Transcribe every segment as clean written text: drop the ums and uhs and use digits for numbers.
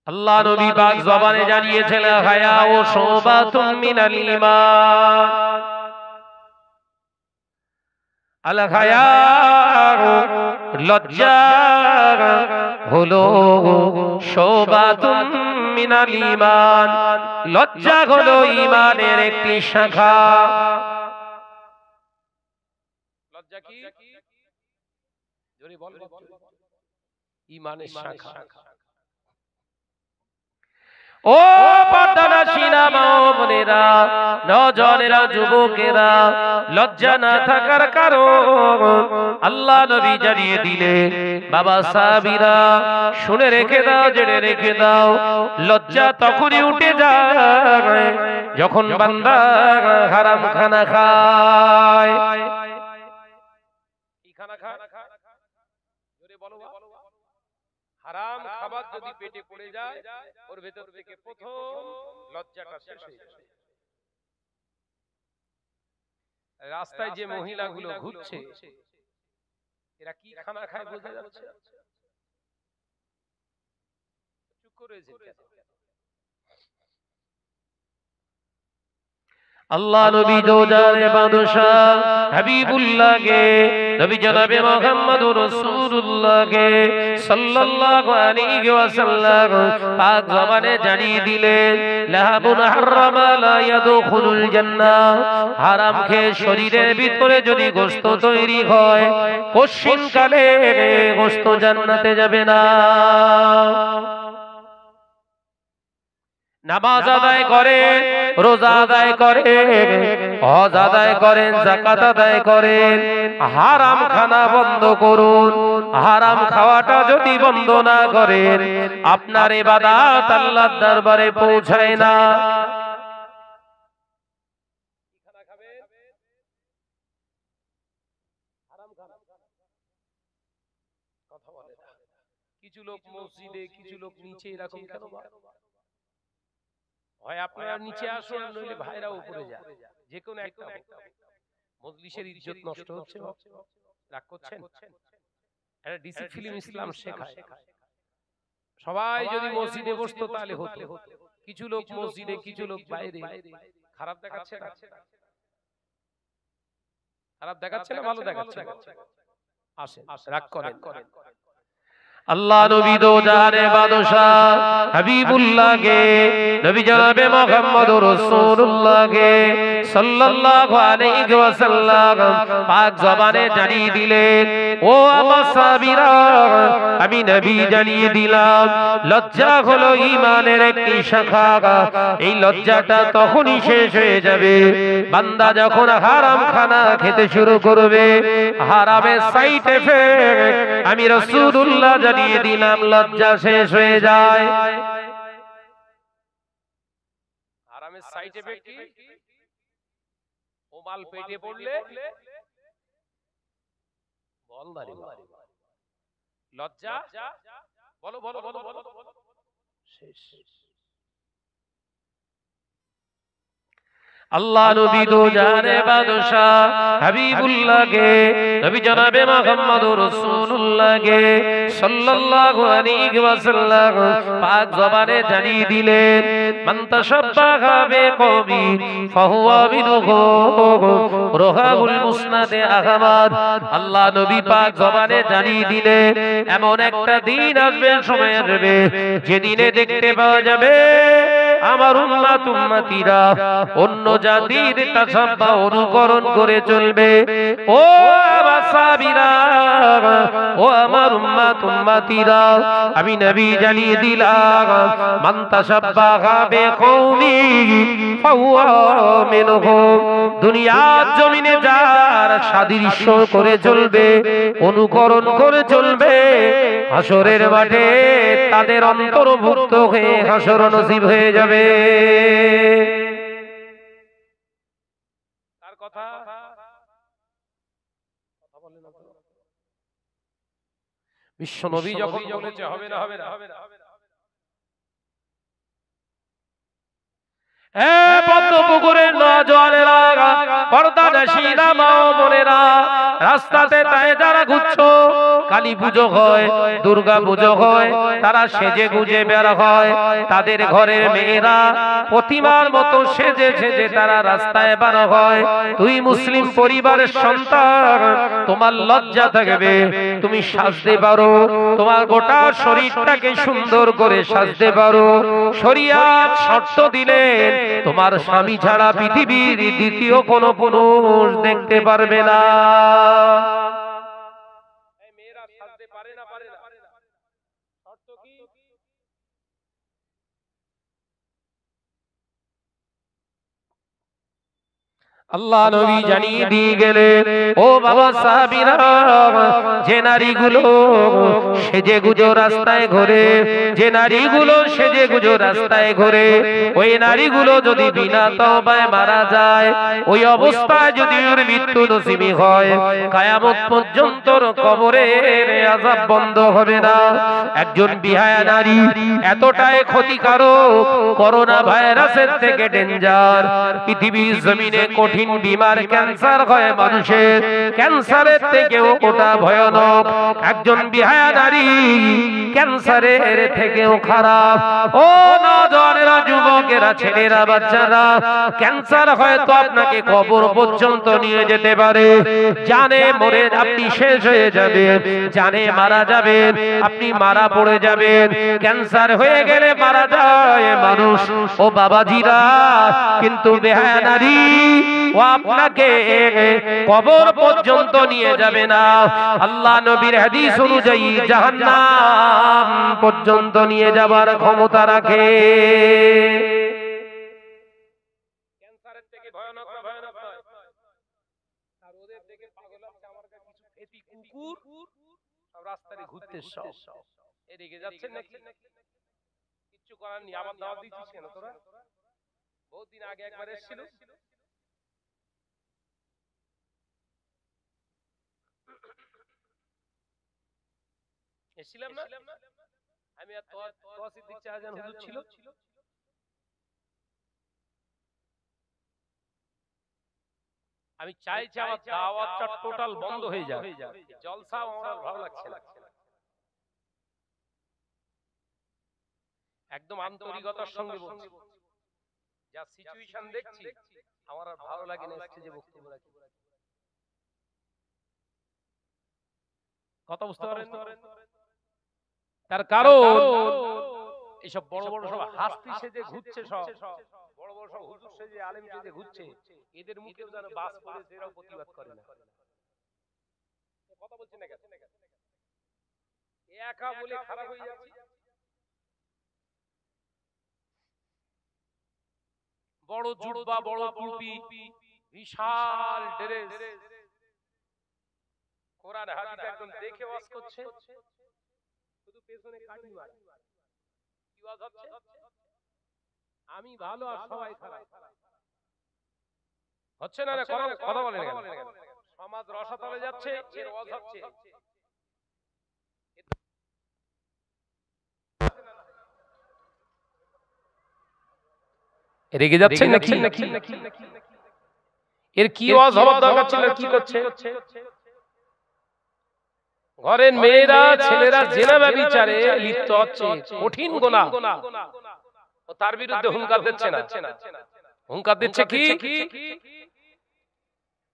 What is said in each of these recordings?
আল্লাহ নবী পাক জবানে জানিয়েছেন হায়া ও শুবাতুম মিনাল ঈমান। আল হায়া লজ্জা হলো শুবাতুম মিনাল ঈমান, লজ্জা হলো ঈমানের একটি শাখা। লজ্জা কি? জোরে বল। ঈমানের শাখা। ও পর্দানাশীনা মা বোনেরা, নওজওয়ানেরা, যুবকেরা, লজ্জা না থাকার কারণ আল্লাহ নবী জানিয়ে দিলেন। বাবা সাহাবীরা শুনে রেখে দাও, জেনে রেখে দাও, লজ্জা তখনই উঠে যায় যখন বান্দা হারাম খানা খায়। কি খানা খায়? জোরে বলো। হারাম খাবার যদি পেটে পড়ে যায়, ওর ভেতর থেকে প্রথম লজ্জাটা শেষ হয়ে যায়। রাস্তায় যে মহিলাগুলো ঘুরছে, এরা কি খানা খায় বোঝা যাচ্ছে? চুপ করে রয়েছে। আল্লাহ নবী দোজারে বাদশাহ হাবিবুল্লাহকে, নবী জনাবে মুহাম্মদুর রাসূলুল্লাহকে সাল্লাল্লাহু আলাইহি ওয়াসাল্লাম পাক জবানে জানিয়ে দিলেন লাহাবুন হারামা লা ইয়াদখুলুল জান্নাহ। হারাম খেয়ে শরীরের ভিতরে যদি গোশত তৈরি হয়, কশিনকালে গোশত জান্নাতে যাবে না। নামাজ আদায় করে, রোজা আদায় করে, হজ আদায় করেন, যাকাত আদায় করেন, হারাম খানা বন্ধ করুন। হারাম খাওয়াটা যদি বন্ধ না করেন, আপনার ইবাদত আল্লাহর দরবারে পৌঁছায় না। কিছু লোক মসজিদে, কিছু লোক নিচে, এরকম কেন? হয় আপনারা নিচে আসুন, নইলে ভাইরা উপরে যান, যে কোনো একটা। মজলিসের ইজ্জত নষ্ট হচ্ছে, রাগ করছেন? এটা ডিসিপ্লিন ইসলাম শেখায়। সবাই যদি মসজিদে বসতো তাহলে হতো। কিছু লোক মসজিদে, কিছু লোক বাইরে। খারাপ দেখাচ্ছে না? খারাপ দেখাচ্ছে না ভালো দেখাচ্ছে? আসেন, রাগ করেন। আল্লাহ নবী দোজারে বাদশাহ হাবিবুল্লাহকে, নবী জনাবে মুহাম্মদুর রাসূলুল্লাহকে সাল্লাল্লাহু আলাইহি ওয়াসাল্লাম পাক জবানে জানিয়ে দিলেন, ও আমার সাহাবীরা, আমি নবী জানিয়ে দিলাম লজ্জা হলো ঈমানের একটি শাখা। এই লজ্জাটা তখনই শেষ হয়ে যাবে বান্দা যখন হারাম খানা খেতে শুরু করবে। হারামের সাইড এফেক্ট আমি রাসূলুল্লাহ জানিয়ে দিলাম, লজ্জা শেষ হয়ে যায়। হারামের সাইড এফেক্ট কি? ওমাল পেটে পড়লে বল না রে, লজ্জা বলো বলো বলো বলো শেষ। আল্লাহ নবী দোজারে বাদশাহ হাবিবুল্লাহকে, নবী জনাবে মুহাম্মদুর রাসূলুল্লাহকে সাল্লাল্লাহু আলাইহি ওয়াসাল্লাম পাক জবানে জানিয়ে দিলেন, মান তাশাব্বাহা বিকওমি ফাহুয়া মিনহু। রাওয়াহুল মুসনাদে আহমদ। আল্লাহ নবী পাক জবানে জানিয়ে দিলেন, এমন একটা দিন আসবে, সময় আসবে, যেদিনে দেখতে পাওয়া যাবে আমার উম্মত উম্মতিরা অন্য জাতির তাসাব্বাহ অনুকরণ করে চলবে। ও আমার সাহাবীরা, ও আমার উম্মত উম্মতিরা, আমি নবী জানিয়ে দিলাম মান তাসাব্বাহা বিকওমি ফাহুয়া মিনহুম। দুনিয়ার জমিনে যার সাদৃশ্য করে চলবে, অনুকরণ করে চলবে, হাসরের মাঠে তাদের অন্তর্ভুক্ত হয়ে হাসর নসিব হয়ে যাবে। তার কথা বলেন না। বিশ্ব নবী যখন বলেছে হবে না, হবে না, পদ্মপুকুরের নওজওয়ানেরা, পর্দা পর্দানাশীরা মা ও বোনেরা, রাস্তাতে তাই যারা ঘুরছো, কালী পুজো হয়, দুর্গা পুজো হয়, তারা সেজে গুজে বের হয়, তাদের ঘরের মেয়েরা প্রতিমার মতো সেজে সেজে তারা রাস্তায় বের হয়। তুই মুসলিম পরিবারের সন্তান, তোমার লজ্জা থাকবে, তুমি সাজতে পারো, তোমার গোটা শরীরটাকে সুন্দর করে সাজতে পারো। শরিয়ত শর্ত দিলেন তোমার স্বামী ছাড়া পৃথিবীর দ্বিতীয় কোনো পুরুষ দেখতে পারবে না। মেয়েরা সাজতে পারে না, পারে না, শর্ত কি? আল্লাহ নবী জানিয়ে দিয়ে গেলেন, ও বাবা সাহাবীরা, যে নারীগুলো সেজে গুজো রাস্তায় ঘোরে, যে নারীগুলো সেজে গুজো রাস্তায় ঘোরে, ওই নারীগুলো যদি বিনা তওবায় মারা যায়, ওই অবস্থায় যদি ওর মৃত্যু নসিব হয়, কিয়ামত পর্যন্ত কবরের আযাব বন্ধ হবে না। একজন বিহায়া নারী এতটাই ক্ষতিকারক, করোনা ভাইরাসের থেকে ডেঞ্জার, পৃথিবীর জমিনে কঠিন বিমার ক্যান্সার হয় মানুষের, ক্যান্সারের থেকেও ওটা ভয়ানক। একজন বিহায়া নারী ক্যান্সারের থেকেও খারাপ। ও নওজওয়ানেরা, যুবকেরা, ছেলেরা, বাচ্চারা, ক্যান্সার হয়তো আপনাকে কবর পর্যন্ত নিয়ে যেতে পারে। জানে মরে আপনি শেষ হয়ে যাবেন, জানে মারা যাবেন, আপনি মারা পড়ে যাবেন। ক্যান্সার হয়ে গেলে মারা যায় মানুষ, ও বাবাজিরা, কিন্তু বিহায়া নারী ও আপনাকে কবর পর্যন্ত নিয়ে যাবে না। আল্লাহ নবীর হাদিস অনুযায়ী জাহান্নাম পর্যন্ত নিয়ে যাবার ক্ষমতা রাখে। ক্যান্সারের থেকে ভয়ানক ভয়ানক নয়, আর ওদের থেকে পাগল হচ্ছে আমার কাছে কিছু ফেটি কুকুর সব রাস্তায় ঘুরতে, সব এদিকে যাচ্ছে নাকি, কিচ্ছু করার নেই। আমার দাওয়াত দিচ্ছিস কেন তোরা? বহুত দিন আগে একবার এসেছিল, এসেছিলাম না আমি, আর তোয়া সিদ্দিক চাহাজান হুজুর ছিল। আমি চাইছি আমার দাওয়াতটা টোটাল বন্ধ হয়ে যাক, জলসা আমার ভালো লাগছে না। একদম আন্তরিকতার সঙ্গে বলছি, যা সিচুয়েশন দেখছি আমার আর ভালো লাগে না স্টেজে বক্তব্য রাখি। কথা বুঝতে পারেন? তার কারণ এইসব বড় বড় সব হাস্তি সেজে ঘুরছে, সব বড় বড় সব হুজুর সেজে আলেম সেজে ঘুরছে, এদের মুখেও যেন বাস পড়েছে, এরাও প্রতিবাদ করে না। কথা বলছেন না কেন? একা বলে খারাপ হয়ে যাচ্ছে। বড় জুব্বা, বড় টুপি, বিশাল ড্রেস, কোরআন হাদিস একদম দেখে ওয়াজ করছে, শুধু পেছনে কাটি মারে। কি ওয়াজ হচ্ছে? আমি ভালো আর সবাই খারাপ হচ্ছে না? কথা বলেন না কেন? সমাজ রসাতলে যাচ্ছে, এর ওয়াজ হচ্ছে। রেগে যাচ্ছেন নাকি? এর কি ওয়াজ হওয়ার দরকার ছিল? কি করছে? ঘরের মেয়েরা, ছেলেরা জিনা ব্যভিচারে লিপ্ত হচ্ছে, কঠিন গুনাহ, ও তার বিরুদ্ধে হুঙ্কার দিচ্ছে না? হুঙ্কার দিচ্ছে কি?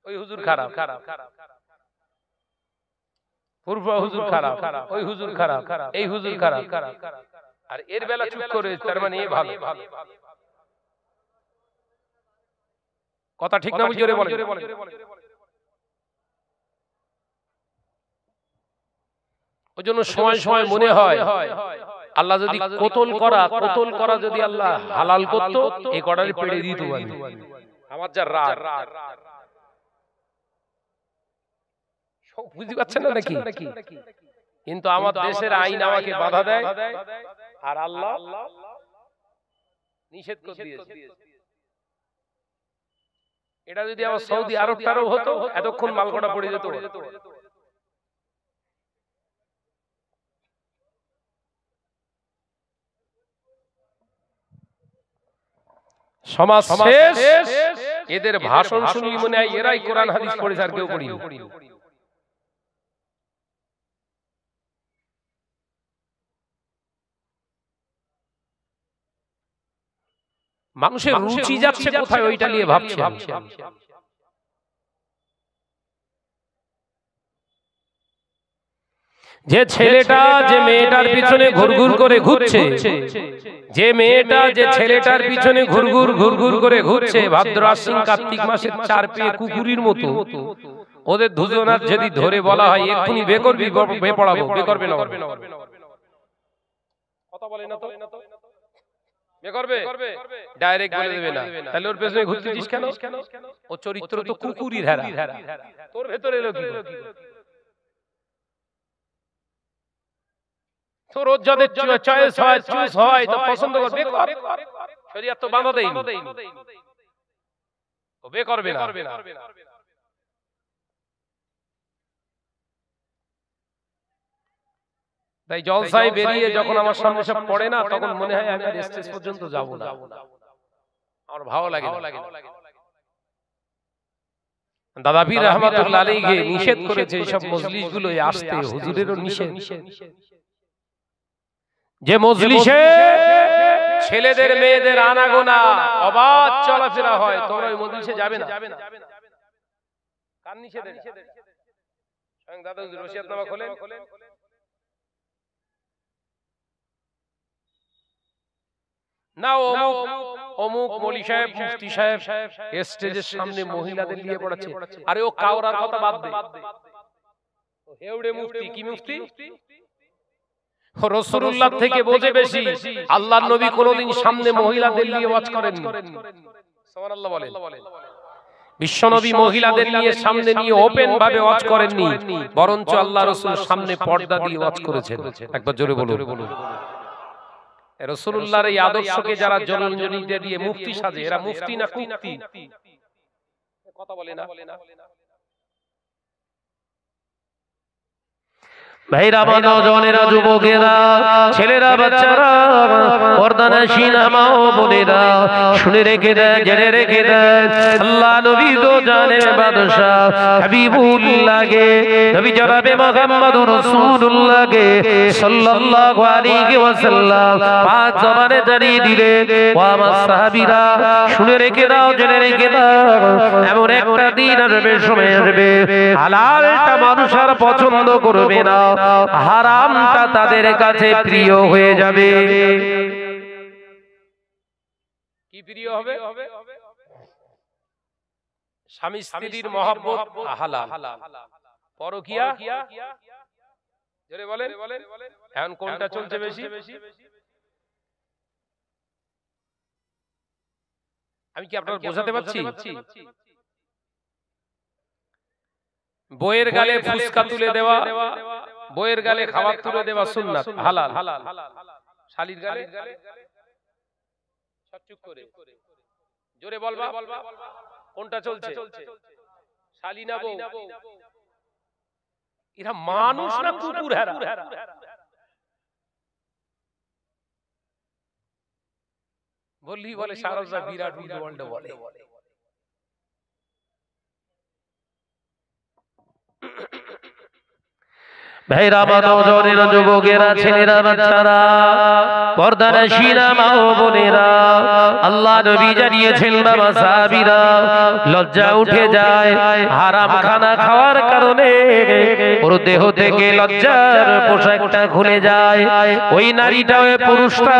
ওই হুজুর খারাপ, পূর্ব হুজুর খারাপ, ওই হুজুর খারাপ, এই হুজুর খারাপ, আর এর বেলা চুপ করে, তার মানে এ ভালো। কথা ঠিক না? জোরে বলেন। ওই জন্য সময় সময় মনে হয় আল্লাহ যদি কতল করা যদি আল্লাহ হালাল করত, এই কটারে পেড়ে দিত। আমার যা রাগ, বুঝতে পারছেন না নাকি? কিন্তু আমার দেশের আইন আমাকে বাধা দেয়, আর আল্লাহ নিষেধ করে দিয়েছে। এটা যদি আমার সৌদি আরব টারব হতো, এতক্ষণ মালকোটা পড়ে যেত। সমাজ শেষ, এদের ভাষণ শুনলি মনে হয় এরাই কোরআন হাদিস পড়েছে আর কেউ পড়িনি। মানুষের রুচি যাচ্ছে কোথায় ওইটা নিয়ে ভাবছে। যে ছেলেটা যে মেয়েটার পিছনে ঘুরঘুর করে ঘুরছে, যে মেয়েটা যে ছেলেটার পিছনে ঘুরঘুর করে ঘুরছে, ভাদ্র আশ্বিন কার্তিক মাসের 4 পেয়ে কুকুরের মতো, ওদের দুজনার যদি ধরে বলা হয় এক্ষুনি বে করবি, বে পড়াবো, বে করবে না, কথা বলে না তো, বে করবে, ডাইরেক্ট বলে দেবে না, তাহলে ওর পেছনে ঘুরতেছিস কেন? ও চরিত্র তো কুকুরের হারা, তোর ভেতরে এলো কি? তোর যাদের চয়েস হয়, চুজ হয়, তো পছন্দ করবে, শরীয়ত তো বাধা দেয়নি, ও বে করবে না। তাই জলসায় বেরিয়ে যখন আমার সামনে সব পড়ে না, তখন মনে হয় আমি আর স্টেজ পর্যন্ত যাব না, আমার ভালো লাগে না। দাদা পীর রহমাতুল্লাহ আলাইহি নিষেধ করেছে এইসব মজলিসগুলো আসতে, হুজুরেরও নিষেধ। যে মজলিসে ছেলেদের মেয়েদের আনাগোনা অবাধ চলাফেরা হয়, তোমরা ওই মজলিসে যাবে না। কার নিষেধ? স্বয়ং দাদা হুজুর ওসিয়তনামা খোলেন, না অমুক মৌলী সাহেব, মুফতি সাহেব স্টেজের সামনে মহিলাদের নিয়ে পড়াচ্ছে। আরে ও কাওরার কথা বাদ দে, হেউড়ে মুফতি, কি মুফতি? রাসূলুল্লাহ থেকে বোঝে বেশি। আল্লাহর নবী কোনদিন সামনে মহিলাদের নিয়ে ওয়াজ করেননি, সুবহানাল্লাহ বলেন। বিশ্বনবী মহিলাদের নিয়ে সামনে নিয়ে ওপেন ভাবে ওয়াজ করেননি, বরঞ্চ আল্লাহ রাসূল সামনে পর্দা দিয়ে ওয়াজ করেছেন। একবার জোরে বলুন। রাসূলুল্লাহর এই আদর্শকে যারা জনজনীতে দিয়ে মুফতি সাজে, এরা মুফতি না কুফতি? কথা বলে না। ভাইরা, নওজওয়ানেরা, যুবকেরা, ছেলেরা, বাচ্চারা, পর্দানশীন মা ও বোনেরা, শুনে রেখে দেন, জেনে রেখে দেন, আল্লাহ নবী তো জানে বাদশা হাবিবুল্লাহকে, নবী জনাবে মুহাম্মদুর রাসূলুল্লাহকে সাল্লাল্লাহু আলাইহি ওয়াসাল্লাম পাঁচ জবানে জানিয়ে দিলেন, ও আমার সাহাবীরা শুনে রেখে দাও, জেনে রেখে দাও, এমন একটা দিন আসবে, সময় আসবে, হালালটা মানুষ আর পছন্দ করবে না, হারামটা তাদের কাছে প্রিয় হয়ে যাবে। কি প্রিয় হবে? স্বামী স্ত্রীর মহব্বত হালাল, পরকিয়া জোরে বলেন। এখন কোনটা চলছে বেশি? আমি কি আপনারা বোঝাতে পারছি? বইয়ের গালে ফুসকা তুলে দেওয়া, বইয়ের গালে খাবার তুলে দেওয়া সুন্নাত, হালাল। শালীর গালে সব চুপ করে, জোরে বলবা, কোনটা চলছে? শালী না বউ? এরা মানুষ না কুকুর হারা? বললি বলে সারসা বিরাট ওয়ার্ল্ড বলে। ভাইরা, নওজওয়ানেরা, যুবকেরা, ছেলেরা, বাচ্চারা, পর্দানশীনা মা ও বোনেরা, আল্লাহ নবী জানিয়েছেন, বাবা সাহাবীরা, লজ্জা উঠে যায় হারাম খানা খাওয়ার কারণে, ওর দেহ থেকে লজ্জার পোশাকটা খুলে যায়, ওই নারীটা ওই পুরুষটা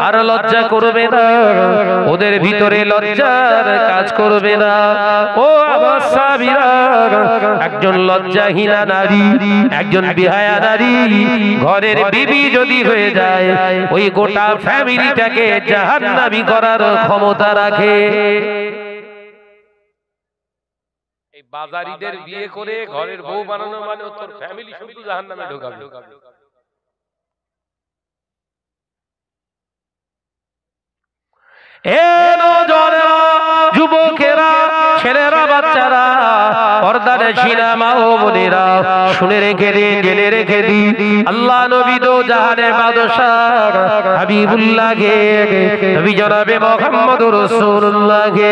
আর লজ্জা করবে না, ওদের ভিতরে লজ্জার কাজ করবে না। ও আমার সাহাবীরা, একজন লজ্জাহীনা নারী, একজন বিহায়া নারী ঘরের বিবি যদি হয়ে যায়, ওই গোটা ফ্যামিলিটাকে জাহান্নামী করার ক্ষমতা রাখে। এই বাজারিদের বিয়ে করে ঘরের বউ বানানো মানে তোর ফ্যামিলি শুধু জাহান্নামে ঢোকাবে। এ নওজওয়ানেরা, যুবকেরা, ছেলেরা, বাচ্চারা, পর্দার শিনা মা ও বোনেরা শুনে রেখে দিন, জেনে রেখে দিন, আল্লাহ নবী দো জাহানের বাদশাহ হাবিবুল্লাহ গে নবী জনাবে মুহাম্মদুর রাসূলুল্লাহ গে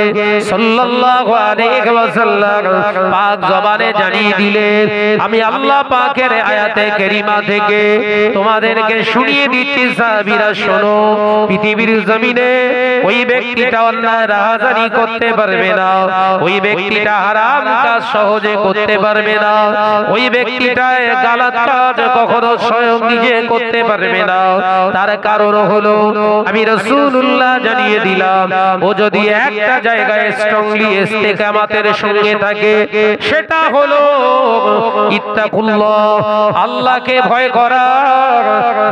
সাল্লাল্লাহু আলাইহি ওয়াসাল্লাম পাক জবানে জানিয়ে দিলেন, আমি আল্লাহ পাকের আয়াতে কারিমা থেকে তোমাদেরকে শুনিয়ে দিচ্ছি সাহাবীরা শোনো, পৃথিবীর জমিনে ওই ব্যক্তিটা অন্যায় রাহাজানি করতে পারবে না, ওই ব্যক্তিটা হারাম কাজ সহজে করতে পারবে না, ওই ব্যক্তিটা গালাত কাজ কখনো স্বয়ং নিজে করতে পারবে না। তার কারণ হলো আমি রাসূলুল্লাহ জানিয়ে দিলাম, ও যদি একটা জায়গায় স্ট্রংলি ইস্তেকামাতের সঙ্গে থাকে সেটা হলো ইত্তাকুল্লাহ, আল্লাহকে ভয় করা।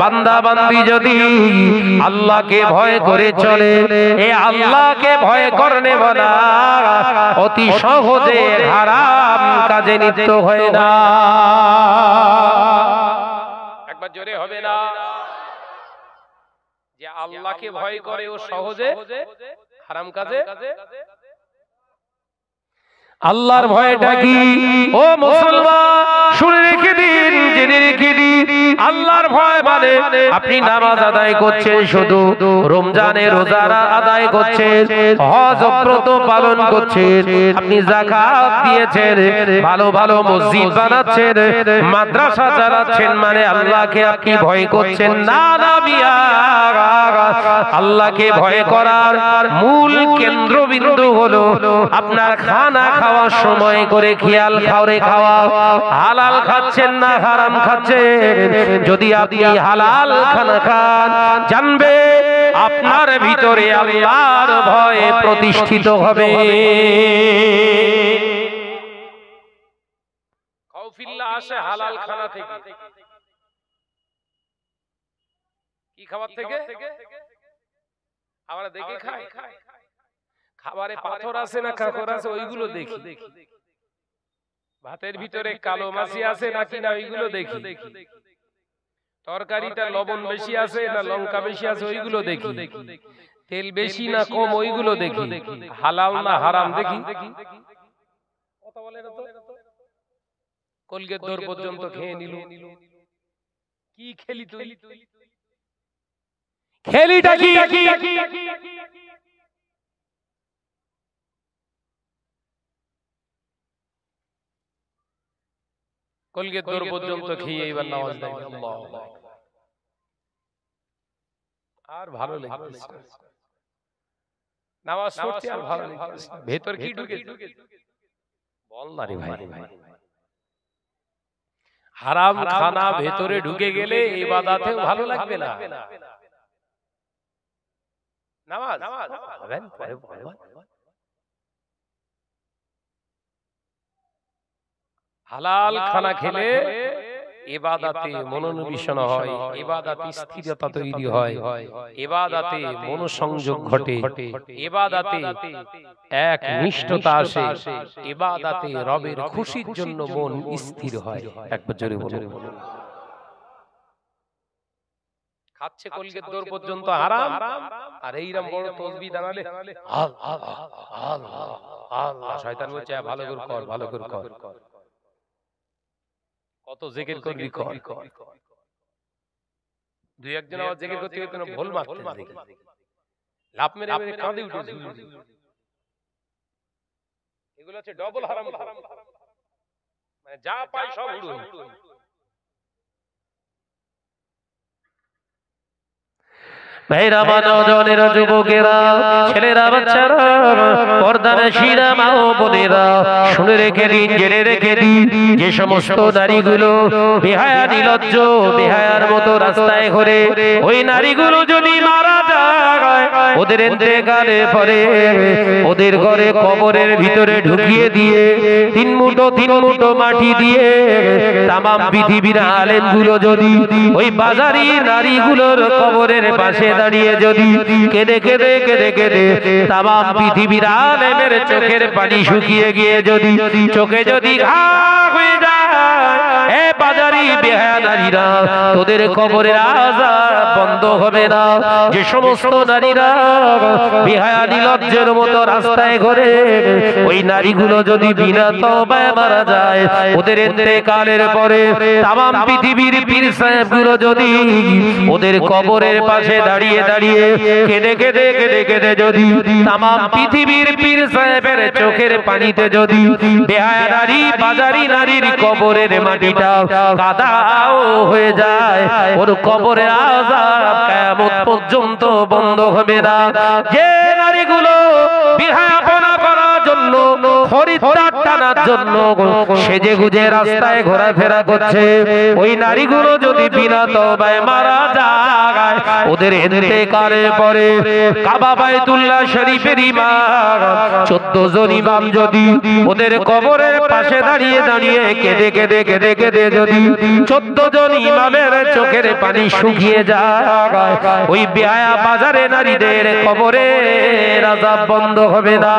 বান্দা বান্দি যদি আল্লাহকে ভয় করে চলে, এই আল্লাহকে ভয় করনে বলা অতি সহজে হারাম কাজে লিপ্ত হয় না। একবার জোরে হবে না যে আল্লাহকে ভয় করে ও সহজে হারাম কাজে। আল্লাহর ভয়টা কি ও মুসলমান শুনে রেখে দিন, জেনে রেখে দিন, আল্লাহর ভয় মানে আপনি নামাজ আদায় করছেন, শুধু রমজানে রোজারা আদায় করছেন, হজ ব্রত পালন করছেন, আপনি যাকাত দিয়েছেন, ভালো ভালো মসজিদ বানাচ্ছেন, মাদ্রাসা চালাচ্ছেন, মানে আল্লাহকে আপনি ভয় করছেন না। না মিয়া, আল্লাহকে ভয় করার মূল কেন্দ্রবিন্দু হলো আপনার খানা খাওয়ার সময় করে খেয়াল খাওরে খাওয়া, হালাল খাচ্ছেন না হারাম খাচ্ছেন। যদি আপনি হালাল খানা খান, জানবে আপনার ভিতরে আল্লাহর ভয় প্রতিষ্ঠিত হবে। খাউফিল্লাহ আসে হালাল খানা থেকে। কি খাবার থেকে? আমরা দেখে খাই, খাবারে পাথর আছে না কাঁকর আছে ওইগুলো দেখি, ভাতের ভিতরে কালো মাছি আছে নাকি না ওইগুলো দেখি, তরকারিটা লবণ বেশি আছে না লঙ্কা বেশি আছে ওইগুলো দেখি, তেল বেশি না কম ওইগুলো দেখি, হালাল না হারাম দেখি। কথা বলে না তো, কলগেট দর পর্যন্ত খেয়ে নিল। কি খেলি তুই? খেলিটা কি? কলগেট দর পর্যন্ত খেয়ে এবার নামাজ দেয়। আর ভালো লাগছে নামাজ পড়তে, আর ভালো লাগছে। ভেতর কি ঢুকে বল না রে ভাই, হারাম খানা ভেতরে ঢুকে গেলে ইবাদতে ভালো লাগবে না। নামাজ হবেন পরে পড়বেন। হালাল খানা খেলে ইবাদতে মনোনিবেশন হয়, ইবাদতে স্থিরতা তৈরি হয়, ইবাদতে মনোসংযোগ ঘটে, ইবাদতে এক নিষ্ঠতা আসে, ইবাদতে রবের খুশির জন্য মন স্থির হয়। একবার জোরে বলুন। খাচ্ছে কলগেট দর পর্যন্ত হারাম, আর এইরকম বড় তাসবিহ দাঁড়ালে আল্লাহ আল্লাহ, শয়তান বলছে ভালো করে কর, ভালো করে কর, কত জিকির করবি কর। দুই একজন আবার জিকির করতে গিয়ে ভুল মারতে লাভ মেরে মেরে কাঁদে উঠে, এগুলো হচ্ছে ডবল হারাম, মানে যা পাই সব উড়ো। ভাইরা মানজনের যুবকেরা, ছেলেরা, বাচ্চারা, পর্দার শিরা মা ও বোনেরা শুনে রেখে দিন, জেনে রেখে দিন, যে সমস্ত নারীগুলো বেহায়া নির্লজ্জ বেহায়ার মতো রাস্তায় ঘুরে, ওই নারীগুলো যদি মারা যায়, ওদের ইন্তেকালের পরে ওদের ঘরে কবরের ভিতরে ঢুকিয়ে দিয়ে তিন মুঠো মাটি দিয়ে তামাম পৃথিবীর আলেমগুলো যদি ওই বাজারি নারীগুলোর কবরের পাশে দাঁড়িয়ে যদি কেঁদে কেঁদে কেঁদে কেঁদে তামাম পৃথিবীর আলেমের চোখের পানি শুকিয়ে গিয়ে যদি চোখে যদি ঘা হয়ে যায়, এ বাজারি বেহায়া নারীরা, তোদের কবরের আযাব বন্ধ হবে না। যে সমস্ত নারীরা বেহায়া নির্লজ্জের মতো রাস্তায় ঘোরে, ওই নারীগুলো যদি বিনা তওবায় মারা যায়, ওদের ইন্তেকালের পরে তামাম পৃথিবীর পীর সাহেবগুলো যদি ওদের কবরের পাশে দাঁড়িয়ে দাঁড়িয়ে কেঁদে কেঁদে কেঁদে কেঁদে যদি তামাম পৃথিবীর পীর সাহেবের চোখের পানিতে যদি বেহায়া নারী বাজারি নারীর কবরের মাটিটা কাদাও হয়ে যায়, ওর কবরের আযাব কিয়ামত পর্যন্ত বন্ধ হবে না। যে নারীগুলো বিহায়াপনা করার জন্য, খরিদ্দার টানার জন্য সেজে গুজে রাস্তায় ঘোরাফেরা করছে, ওই নারীগুলো যদি বিনা তওবায় মারা যায়, ওদের ইন্তেকালের পরে কাবা বাইতুল্লাহ শরীফের ইমাম 14 জন ইমাম যদি ওদের কবরের পাশে দাঁড়িয়ে দাঁড়িয়ে কেঁদে কেঁদে কেঁদে কেঁদে যদি 14 জন ইমামের চোখের পানি শুকিয়ে যায়, ওই বেহায়া বাজারে নারীদের কবরের আযাব বন্ধ হবে না।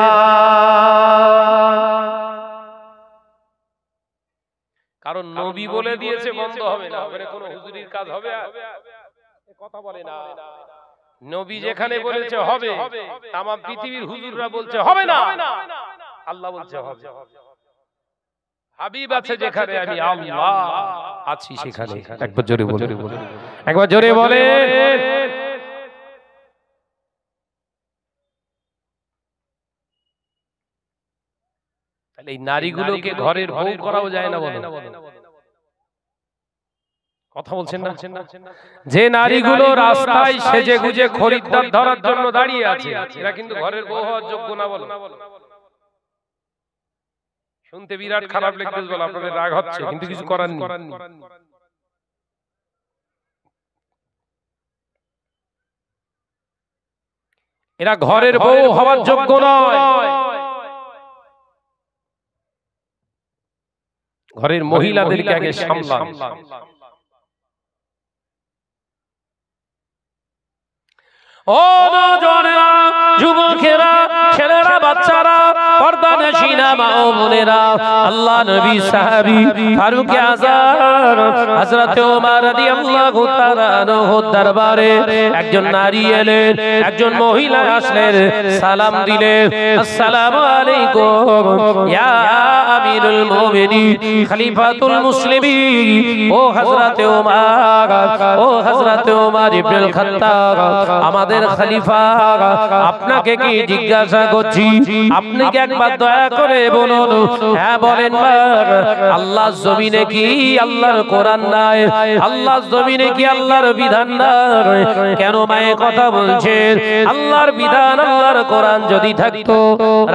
কারণ নবী বলে দিয়েছে বন্ধ হবে না, মানে কোন হুজুরির কাজ হবে কথা বলে না। নবী যেখানে বলেছে হবে, তামাম পৃথিবীর হুজুররা বলছে হবে না, আল্লাহ বলছে হবে। হাবিব আছে যেখানে, আমি আল্লাহ আছি সেখানে। একবার জোরে বলে, একবার জোরে বলে। তাহলে এই নারীগুলোকে ঘরের বউ করাও যায় না বলে, কথা বলছেন না? যে নারীগুলো রাস্তায় সেজে গুজে খরিদ্দার ধরার জন্য দাঁড়িয়ে আছে, এরা কিন্তু ঘরের বউ হওয়ার যোগ্য না বলে। শুনতে বিরাট খারাপ লাগতেছে, বলে আপনাদের রাগ হচ্ছে, কিন্তু কিছু করার নেই। এরা ঘরের বউ হওয়ার যোগ্য নয়, ঘরের মহিলাদেরকে আগে সামলান। ও নওজোয়ানেরা, যুবকেরা, ছেলেরা, বাচ্চারা, পর্দানশীনা মা ও বোনেরা, আল্লাহ নবী সাহাবী ফারুক আযম হযরত ওমর রাদিয়াল্লাহু তাআলা আনহুর দরবারে একজন নারী এলেন, একজন মহিলা আসলেন, সালাম দিলেন, আসসালামু আলাইকুম ইয়া আমিরুল মুমিনিন খলিফাতুল মুসলিমিন। ও হযরত ওমর, ও হযরত ওমর ইবনুল খাত্তাব, আমাদের খলিফা, আপনাকে কি জিজ্ঞাসা করছি, আপনি কি একবার দয়া করে বলুন, হ্যাঁ বলেন মা, আল্লাহর জমিনে কি আল্লাহর কোরআন নাই? আল্লাহর জমিনে কি আল্লাহর বিধান নাই? কেন মায়ে কথা বলছেন? আল্লাহর বিধান, আল্লাহর কোরআন যদি থাকতো,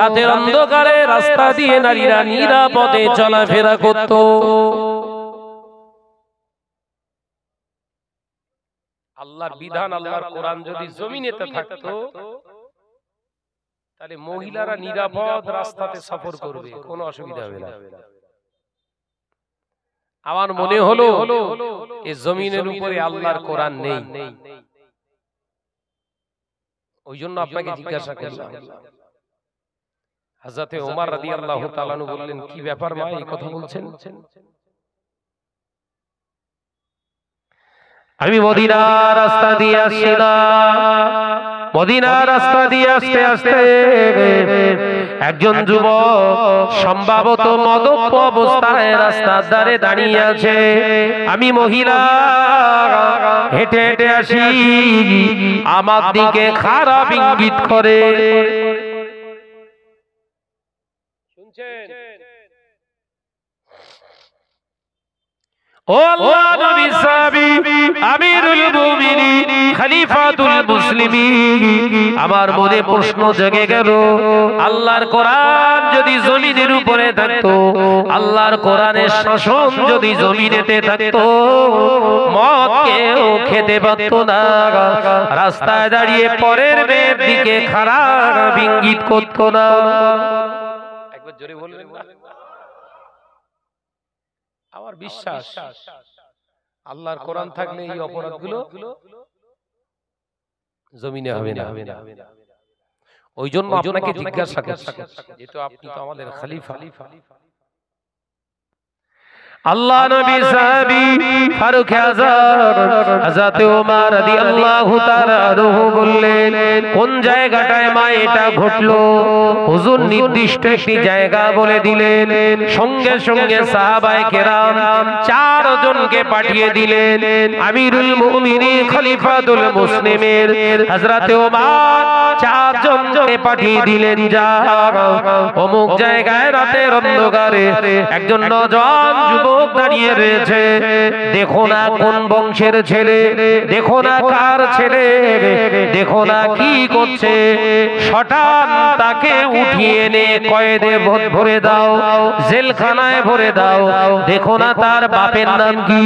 রাতের অন্ধকারে রাস্তা দিয়ে নারীরা নিরাপদে চলাফেরা করত। আল্লাহর বিধান, আল্লাহর কোরআন যদি জমিনেতে থাকতো, তাহলে মহিলারা নিরাপদ রাস্তাতে সফর করবে, কোনো অসুবিধা হবে না। আমার মনে হলো এই জমিনের উপরে আল্লাহর কোরআন নেই, ওই জন্য আপনাকে জিজ্ঞাসা করলাম। হযরত ওমর রাদিয়াল্লাহু তাআলা আনহু বললেন, কি ব্যাপার মা, এই কথা বলছেন? আমি মদিনার রাস্তা দিয়ে আসছিলাম, মদিনার রাস্তা দিয়ে আসতে আসতে একজন যুবক সম্ভবত মদ্যপ অবস্থায় রাস্তার ধারে দাঁড়িয়ে আছে। আমি মহিলা হেঁটে হেঁটে আসি, আমার দিকে খারাপ ইঙ্গিত করে। শুনছেন? ও আল্লাহ নবী সাহাবী আমিরুল মুমিনিন খলিফাতুল মুসলিমিন, আমার মনে প্রশ্ন জেগে গেল, আল্লাহর কোরআন যদি জমিনের উপরে থাকতো, আল্লাহর কোরআনের শাসন যদি জমিনেতে থাকতো, মদ কেউ খেতে পারত না, রাস্তায় দাঁড়িয়ে পরের মেয়ের দিকে খারাপ ইঙ্গিত করত না। একবার জোরে বলবেন না? আমার বিশ্বাস আল্লাহর কোরআন থাকলে এই অপরাধগুলো জমিনে হবে না। ওই জন্য আপনাকে জিজ্ঞাসা করছি, যেহেতু আপনি তো আমাদের খলিফা, আল্লাহ নবী সাহাবী ফারুক আযম হযরত ওমর রাদিয়াল্লাহু তাআলা আনহু বললেন, কোন জায়গাটায় মা এটা ঘটলো? হুজুর নির্দিষ্ট একটি জায়গা বলে দিলেন। সঙ্গে সঙ্গে সাহাবায়ে কেরাম 4 জনকে পাঠিয়ে দিলেন। আমিরুল মুমিনিন খলিফাতুল মুসলিমের হযরত ওমর 4 জনকে পাঠিয়ে দিলেন, যাও অমুক জায়গায় রাতের অন্ধকারে একজন নওজোয়ান যুবক দাঁড়িয়ে রয়েছে, দেখো না কোন বংশের ছেলে, দেখো না কার ছেলে, দেখো না কি করছে, শটান তাকে উঠিয়ে এনে কয়েদে ভরে দাও, জেলখানায় ভরে দাও। দেখো না তার বাপের নাম কি,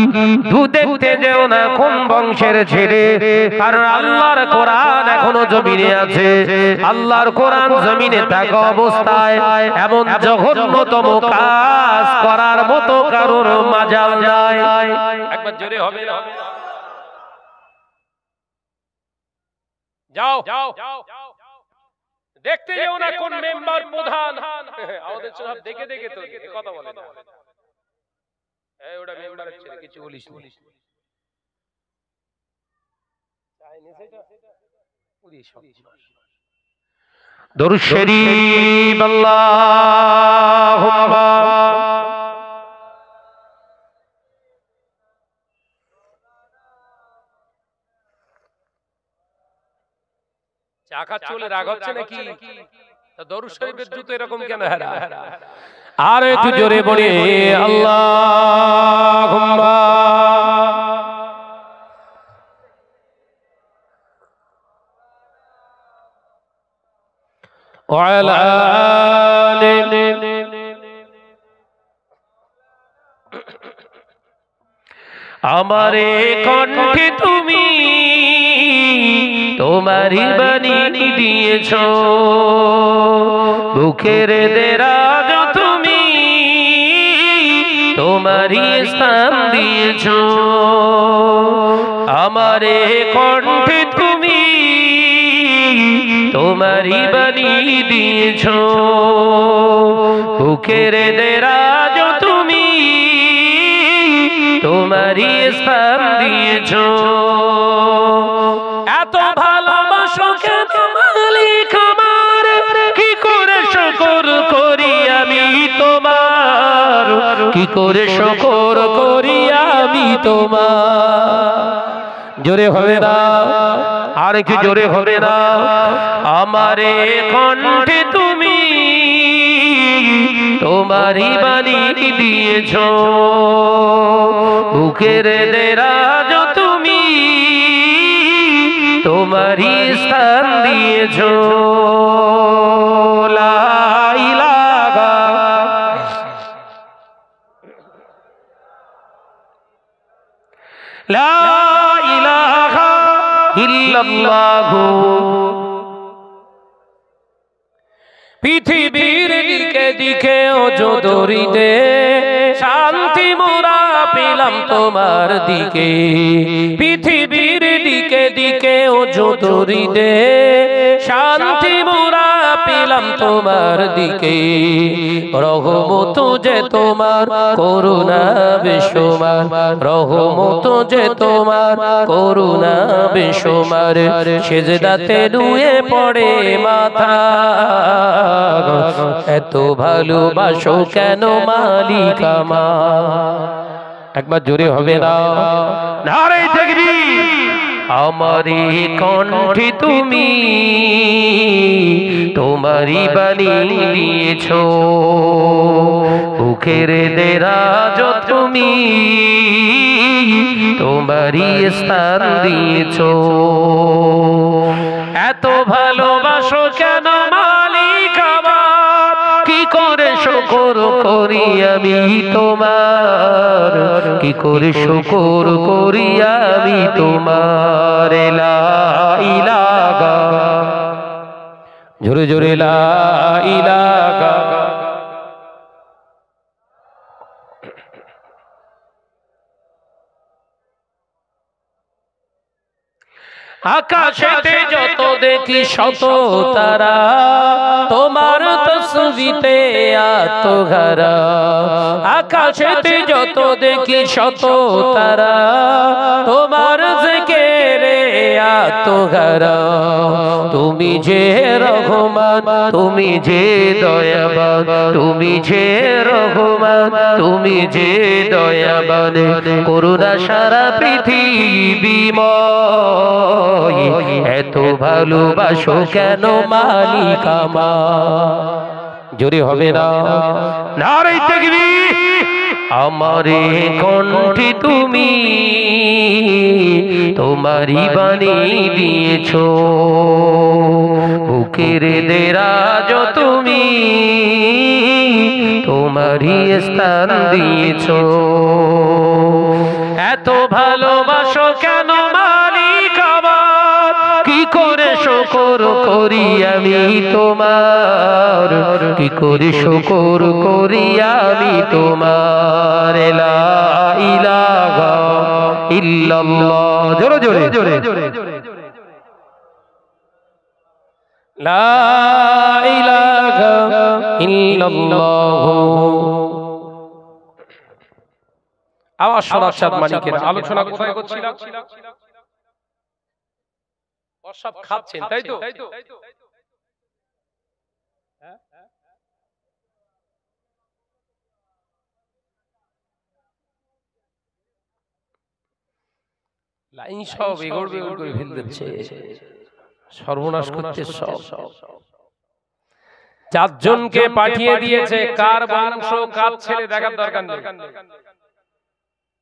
দেখতে যেও না কোন বংশের ছেলে, কারণ আল্লাহর কোরআন এখনো জমিনে আছে। আল্লাহর কোরআন জমিনে থাকা অবস্থায় এমন জঘন্যতম কাজ করার মতো কারণ মাজাল নাই। একবার জোরে হবে না? যাও দেখতে যাও না কোন মেম্বার প্রধান, আমাদের সব দেখে দেখে তো কথা বলে না, এই ওটা মেম্বারের ছেলে, কিছু বলিস না, চাইনি সেটা পুরি সব। দরুদ শরীফ আল্লাহুম্মা চা খাচ্ছে বলে রাগ হচ্ছে নাকি? দরুদ শরীফের জুতো এরকম কেন? আর একটু জোরে বলি আল্লাহুম্মা ওয়া আলা আলি। আমারে কণ্ঠে তুমি তোমারি বাণী দিয়েছো, বুকের দেরাজ তুমি তোমারি স্থান দিয়েছো। আমারে কণ্ঠে তুমি তোমারি বাণী দিয়েছো, বুকের দেরাজ তুমি তোমারি স্থান দিয়েছো। এত ভালোবাসো কেন মালিক আমার, কি করে শুকর করি আমি তোমার, কি করে শুকর করি আমি তোমার। জোরে হবে না? আর কি জোরে হবে না? আমারে কণ্ঠে তুমি তোমারি বাণী দিয়েছো, বুকের দেরাজ তুমি তোমারি স্থান দিয়েছো। লা ইলাহা লা ইলাহা ইল্লাল্লাহু। পৃথিবীর দিকে দিকে ও যদরিতে শান্তি মোরা পেলাম তোমার দিকে, পৃথিবীর দিকে দিকে ও যদরিতে শান্তি মোরা পেলাম তোমার দিকে। রহমত যে তোমার, করুণা বেশুমার, রহমত যে তোমার, করুণা বেশুমার। সেজদাতে নুয়ে পড়ে মাথা, এত ভালোবাসো কেন মালিক আমার। একবার জোরে হবে না? নারে তাকবীর। আমারি কণ্ঠে তুমি তোমারি বাণী দিয়েছো, বুকের দেরাজ তুমি তোমারি স্থান দিয়েছো। এত ভালোবাসো কেন মালিক আমার, কি করে শুকর করি আমি তোমার, কি করে শুকর করি আমি তোমার। লা ইলাহা, জোরে জোরে লা ইলাহা। আকাশেতে যত দেখি শত তারা, তোমার তসবিতে আত্মঘারা। আকাশেতে যত দেখি শত তারা, তোমার জিকিরে আত্মঘারা। তুমি যে রহমান, তুমি যে দয়াবান, তুমি যে রহমান, তুমি যে দয়াবান, করুণা সারা পৃথিবীময়। এত ভালোবাসো কেন মালিক আমার? জোরে হবে না? নারে তাকবীর। আমারে কণ্ঠে তুমি তোমারই বাণী দিয়েছো, বুকের দেরাজ তুমি তোমারই স্থান দিয়েছো। এত ভালোবাসো কেন মালিক আমার? কি করে শুকর করি আমি তোমার, কি করে শুকর করি আমি তোমার। লা ইলাহা ইল্লাল্লাহ। জোরে জোরে জোরে। লা ইলাহা ইল্লাল্লাহ। আওয়াজ শোনাচ্ছেন মালিকের। আলোচনা কোথায় করছিলাম? সব খাচ্ছেন তাই তো? লাইন সব এগোড় বেগোড় করে ফেল দিচ্ছে, সর্বনাশ করছে সব। চারজনকে পাঠিয়ে দিয়েছে, কার বংশ কার ছেলে দেখার দরকার নেই।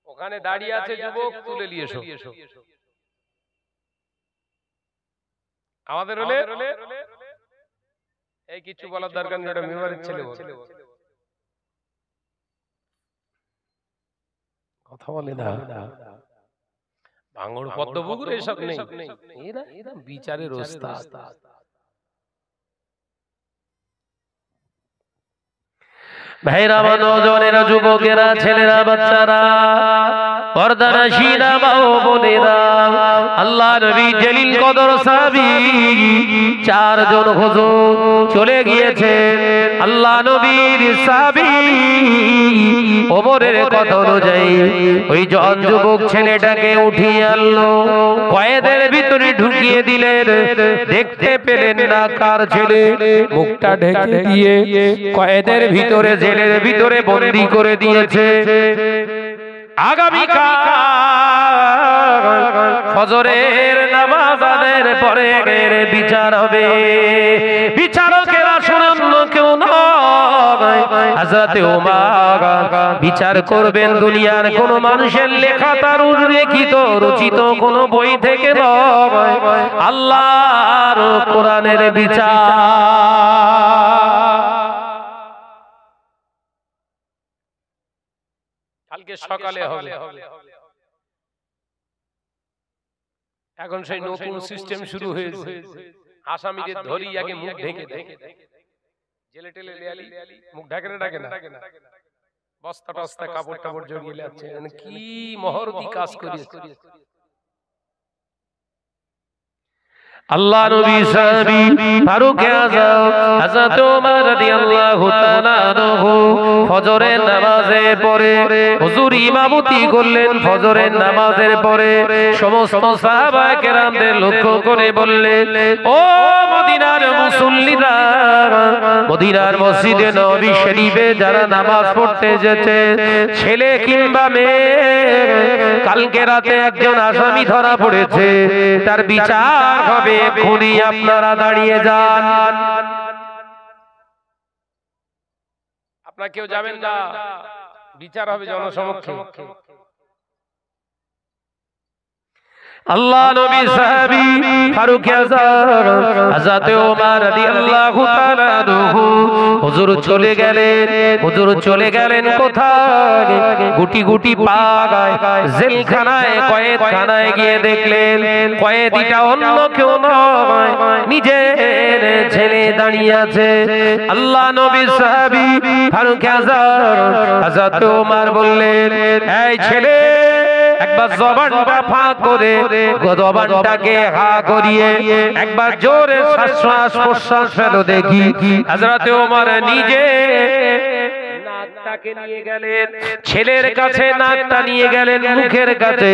ওখানে দাঁড়িয়ে আছে যুবক, তুলে নিয়ে এসো। আমাদের হলে এই কিছু বলার দরকার নেই, ওটা মেম্বারের ছেলে কথা বলে না। ভাঙড় পদ্মপুকুর এসব নেই, এরা বিচারের ওস্তাদ। ভাইরা, নওজওয়ানেরা, যুবকেরা, ছেলেরা, বাচ্চারা, পর্দানশীনা মা ও বোনেরা, আল্লাহ নবী জলিল কদর সাহাবী চারজন হুজুর চলে গিয়েছেন। আল্লাহ নবীর সাহাবী ওমরের কথা অনুযায়ী ওই জন যুবক ছেলেটাকে উঠিয়ে আনলো, কয়েদের ভিতরে ঢুকিয়ে দিলেন। দেখতে পেলেন না কার ছেলে, মুখটা ঢেকে দিয়ে কয়েদের ভিতরে, জেলের ভিতরে বন্দী করে দিয়েছে। আগামীকাল ফজরের নামাজ আদায়ের পরে এর বিচার হবে। বিচারকেরা শুনুন, কেউ নয়, হযরতে ওমর বিচার করবেন দুনিয়ার কোন মানুষের লেখা, তার লিখিত রচিত কোন বই থেকে নয়, আল্লাহর কোরআনের বিচার। কালকে সকালে হবে। এখন সেই নতুন সিস্টেম শুরু হয়েছে, আসামিদের ধরি আগে মুখ ঢেকে দেয়, জেলে টেলে লেয়ালি মুখ ঢাকে না, ঢাকে না, বস্তা টস্তা কাপড় টাপড় জড়িয়ে যাচ্ছে। কি মহরতি কাজ করিয়েছে আল্লাহ নবী সাহাবী ফারুক আযম হযরত ওমর রাদিয়াল্লাহু তাআলা আনহু ফজরের নামাজের পরে হুজুর ইমামতি করলেন। ফজরের নামাজের পরে সমস্ত সাহাবায়ে কেরামদের লক্ষ্য করে বললেন, ও মদিনার মুসল্লিরা, মদিনার মসজিদে নববী শরীফে যারা নামাজ পড়তে যেতে, ছেলে কিংবা মেয়ে, কালকে রাতে একজন আসামি ধরা পড়েছে, তার বিচার হবে, এক্ষুনি আপনারা দাঁড়িয়ে যান। আপনারা কেউ যাবেন না, বিচার হবে জনসমক্ষে। আল্লাহ নবী সাহাবী ফারুক আযম হযরত ওমর রাদিয়াল্লাহু তাআলা আনহু হুজুর চলে গেলেন। হুজুর চলে গেলেন কোথায়? গুটি গুটি পা জেলখানায়, কয়েদখানায় গিয়ে দেখলেন কয়েদিটা অন্য কেউ নয়, নিজের ছেলে দাঁড়িয়ে আছে। আল্লাহ নবী সাহাবী ফারুক আযম হযরত ওমর বললেন, এই ছেলে, একবার জবানটা ফাঁক করে জবানটাকে হা করিয়ে একবার জোরে শ্বাস প্রশ্বাস ফেলো দেখি। হযরতে ওমর নিজে নাকটাকে নিয়ে গেলেন ছেলের কাছে, নাকটা নিয়ে গেলেন মুখের কাছে,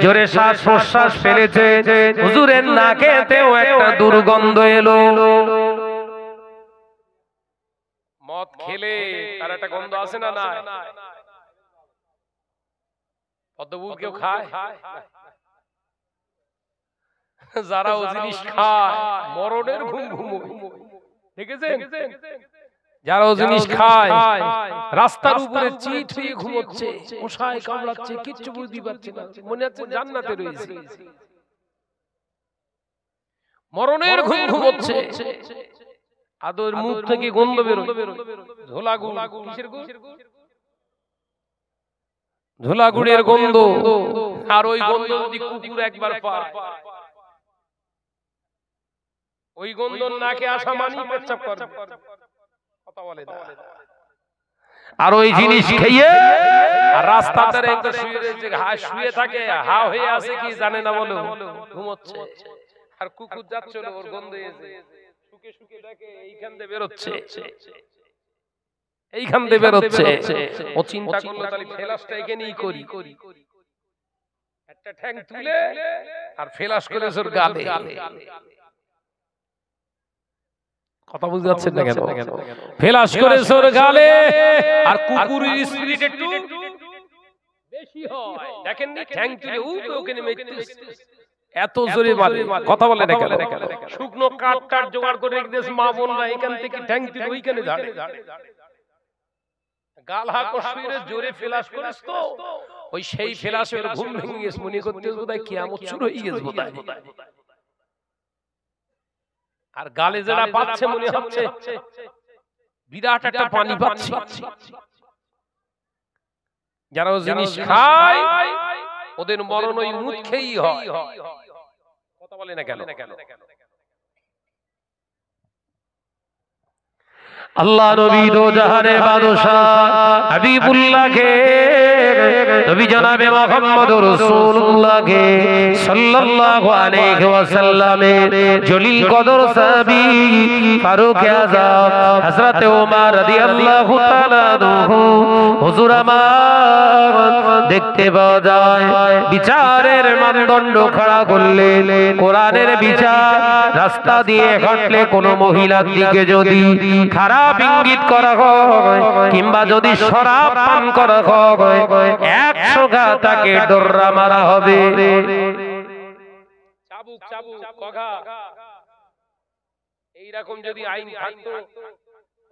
জোরে শ্বাস প্রশ্বাস ফেলেছে। হুজুরের নাকেতেও একটা দুর্গন্ধ এলো। মদ খেলে তার একটা গন্ধ আছে না? না, পদ্মবুল কেউ খায়? যারা ও জিনিস খায় মরণের ঘুম ঘুমোয়, দেখেছেন? যারা ও জিনিস খায় রাস্তার উপরে চিত হয়ে ঘুমোচ্ছে, মশায় কামড়াচ্ছে, কিচ্ছু বুঝতে পারছে না, মনে হচ্ছে জান্নাতে রয়েছে। মরণের ঘুম ঘুমোচ্ছে, আদর মুখ থেকে গন্ধ বেরোয়, ঝোলা গুড়, কিসের গুড়? ঝোলা গুড়ের গন্ধ। আর ওই গন্ধ যদি কুকুর একবার পায়, ওই গন্ধ নাকে আসা মানি পেচ্ছাপ করবে, কথা বলে না। আর ওই জিনিস খেয়ে আর রাস্তার ধারে একটা শুয়ে থাকে, হা হয়ে আছে কি জানে না, বলো ঘুমোচ্ছে। আর কুকুর যাচ্ছিল, ওর গন্ধ এসে শুকে শুকে দেখে এইখান দিয়ে বেরোচ্ছে, এইখান দিয়ে বেরোচ্ছে। ও চিন্তা করলো তাহলে ফেলাসটা এখানেই করি, একটা ঠ্যাং তুলে আর ফেলাস করে ওর গালে। কথা বুঝতে পারছেন না কেন? ফেলাস করে ওর গালে। আর কুকুরের স্পিরিট একটু বেশি হয়, দেখেন নি? ঠ্যাং তুলে ওখানে এত জোরে মারে, কথা বলে না কেন? শুকনো কাঠ টাট জোগাড় করে রেখে দিয়েছে মা বোনরা, এখান থেকে ঠ্যাং তুলে ওইখানে ঝাড়ে। গাল হা কষিয়ে জোরে ফেলাস করিস তো ওই সেই ফেলাসের ঘুম ভেঙে গেছে, মনে করতে বোধহয় কিয়ামত শুরু হয়ে গেছে বোধহয়। আর গালে যেটা পাচ্ছে মনে হচ্ছে বিরাট একটা পানি পাচ্ছে। যারা ওই জিনিস খায় ওদের মরণ ওই মুখ খেয়েই হয়, কথা বলে না কেন? আল্লাহ নবী দো জাহানের বাদশা হাবিবুল্লাহকে, নবী জনাবে মুহাম্মদুর রাসূলুল্লাহকে সাল্লাল্লাহু আলাইহি ওয়াসাল্লামের জলিল কদর সাহাবী ফারুক আযম হযরতে ওমর রাদিয়াল্লাহু তাআলা আনহু হুজুর আমার দেখতে পাওয়া যায় বিচারের মানদণ্ড খাড়া করলেন। কোরআনের বিচার, রাস্তা দিয়ে হাঁটলে কোন মহিলার দিকে যদি খারাপ ইঙ্গিত করা হয় কিংবা যদি শরাব পান করা হয় 100 ঘা তাকে ডোররা মারা হবে। চাবুক চাবুক কগা, এইরকম যদি আইন থাকতো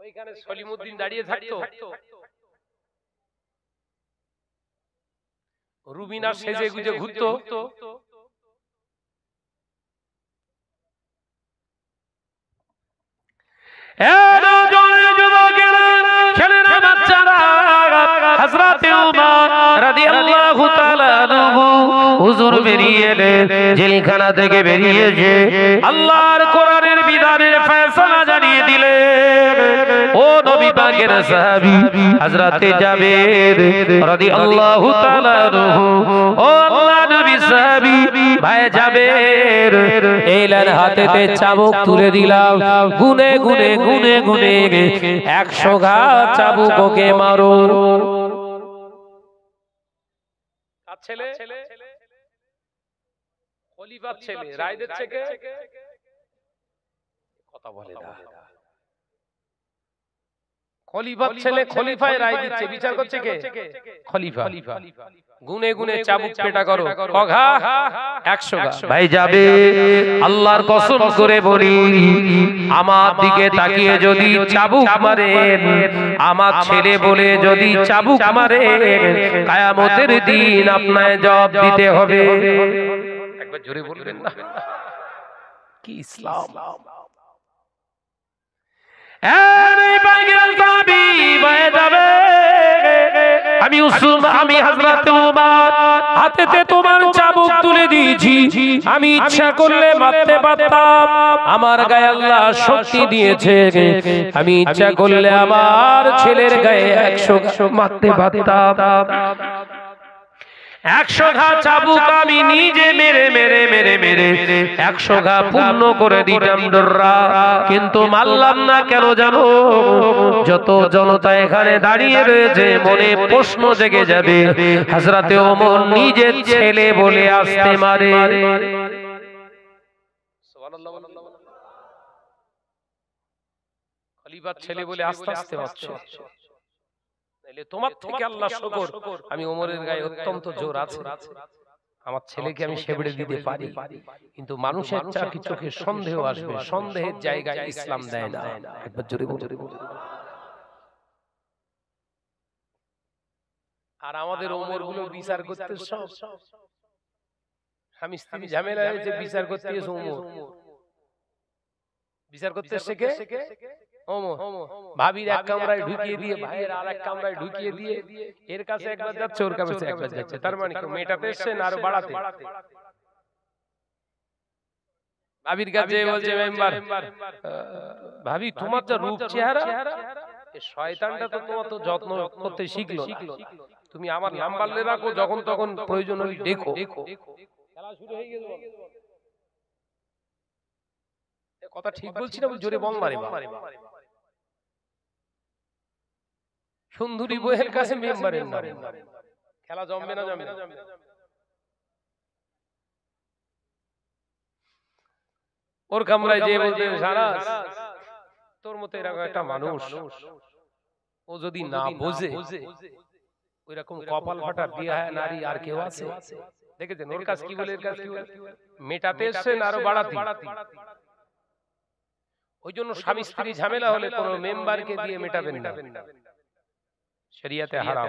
ওইখানে সলিমউদ্দিন দাঁড়িয়ে থাকতো, রুবিনা সেজে গুজে ঘুরতো। হুজুর বেরিয়ে এলেন, জেলখানা থেকে বেরিয়ে যে আল্লাহর কোরআনের বিধানের ফয়সালা জানিয়ে দিলেন। ও নবী পাকের সাহাবী হযরতে জাবের রাদিয়াল্লাহু তাআলা আনহু, ও আল্লাহর নবী সাহাবী ভাই জাবের, এইলেন হাতেতে চাবুক তুলে দিলাম, গুনে গুনে গুনে গুনে 100 ঘা চাবুক ওকে মারো। ছেলে খলিফার ছেলে রায় দিচ্ছে কে? কথা বলে না। খলিফার ছেলে খলিফায় রায় দিচ্ছে, বিচার করছে কে? খলিফা। গুনে গুনে চাবুক পেটা করো, কঘা 100 ঘা। ভাই যাবে, আল্লাহর কসম করে বলি আমার দিকে তাকিয়ে যদি চাবুক মারেন, আমার ছেলে বলে যদি চাবুক মারেন, কিয়ামতের দিন আপনাকে জবাব দিতে হবে। একবার জোরে বলবেন না? কি ইসলাম! আমি হযরতে ওমর হাতেতে তোমার চাবুক তুলে দিয়েছি, আমি ইচ্ছা করলে মারতে পারতাম, আমার গায়ে আল্লাহ শক্তি দিয়েছে, আমি ইচ্ছা করলে আমার ছেলের গায়ে 100 মারতে পারতাম। 100 ঘা চাবুক আমি নিজে মেরে মেরে মেরে মেরে 100 ঘা পূর্ণ করে দিতাম ডররা, কিন্তু মারলাম না কেন জানো? যত জনতা এখানে দাঁড়িয়ে রয়েছে মনে প্রশ্ন জেগে যাবে, হযরতে ওমর নিজের ছেলে বলে আসতে মারে। সুবহানাল্লাহ। খলিফার ছেলে বলে আস্তে আস্তে হচ্ছে, তাইলে তোমার থেকে আল্লাহ শুকর আমি ওমরের গায়ে অত্যন্ত জোর আছে, আমার ছেলেকে আমি সেবড়ে দিতে পারি, কিন্তু মানুষের চোখে সন্দেহ আসবে, সন্দেহের জায়গায় ইসলাম দেয় না। একবার জোরে বলুন। আর আমাদের ওমর গুলো বিচার করতে সব স্বামী স্ত্রী ঝামেলা হয়েছে, বিচার করতে এসে ওমর বিচার করতে শেখে ওমর, ভাবির এক কামরায় ঢুকিয়ে দিয়ে ভাইয়ের আর এক কামরায় ঢুকিয়ে দিয়ে এর কাছে একবার যাচ্ছে ওর কাছে একবার যাচ্ছে, তার মানে কি মেটাতে এসেছেন আর বাড়াতে। ভাবির কাছে বলছে মেম্বার, ভাবি তোমার যা রূপ চেহারা, এই শয়তানটা তো তোমার তো যত্ন করতে শিখলো না, তুমি আমার নাম্বার লে রাখো, যখন তখন প্রয়োজন হলে দেখো। খেলা শুরু হয়ে গেল। কথা ঠিক বলছি না? জোরে বল না রে বাবা। সুন্দরী বইয়ের কাছে মেম্বারের নাম, খেলা জমবে না জমবে না? ওর কামরায় যে বলতে সারা তোর মতো এরকম একটা মানুষ, ও যদি না বোঝে ওইরকম কপাল ফাটা বিয়ে নারী আর কেউ আছে? দেখেছেন ওর কাছে কি বলে, এর কাছে কি বলে? মেটাতে এসছেন আরো বাড়াতে। ওই জন্য স্বামী স্ত্রী ঝামেলা হলে কোন মেম্বারকে দিয়ে মেটাবেন না, শরিয়াতে হারাম।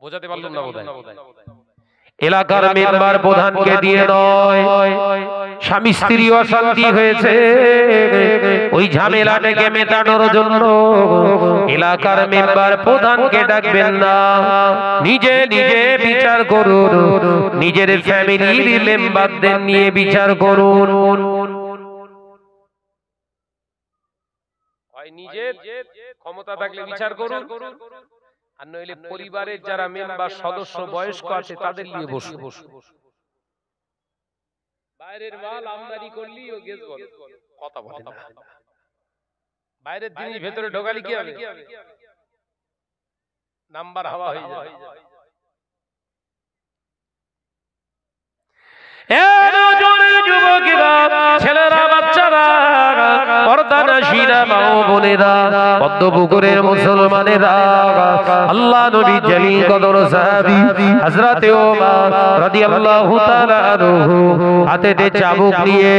বোঝাতে পারলাম না বোধহয়? এলাকার মেম্বার প্রধানকে দিয়ে নয়, স্বামী স্ত্রী অশান্তি হয়েছে, ওই ঝামেলাটাকে মেটানোর জন্য এলাকার মেম্বার প্রধানকে ডাকবেন না, নিজে নিজে বিচার করুন, নিজের ফ্যামিলির মেম্বারদের নিয়ে বিচার করুন। নিজের ক্ষমতা থাকলে বিচার করুন, আর নইলে পরিবারের যারা মেম্বার সদস্য বয়স্ক আছে তাদের নিয়ে বসুন। বাইরের মাল আমদানি করলি ও গেস বল, কথা বলে না। বাইরের জিনিস ভেতরে ঢোকালি কি হবে? নাম্বার হাওয়া হয়ে যাবে। ছেলেরা বাচ্চারা পর্দানশীরা মা ও বোনেরা পদ্মপুকুরের মুসলমানেরা, আল্লাহ নবী জালিল কদর সাহাবী হযরতে ওমর রাদিয়াল্লাহু তাআলা আনহু হাতে চাবুক নিয়ে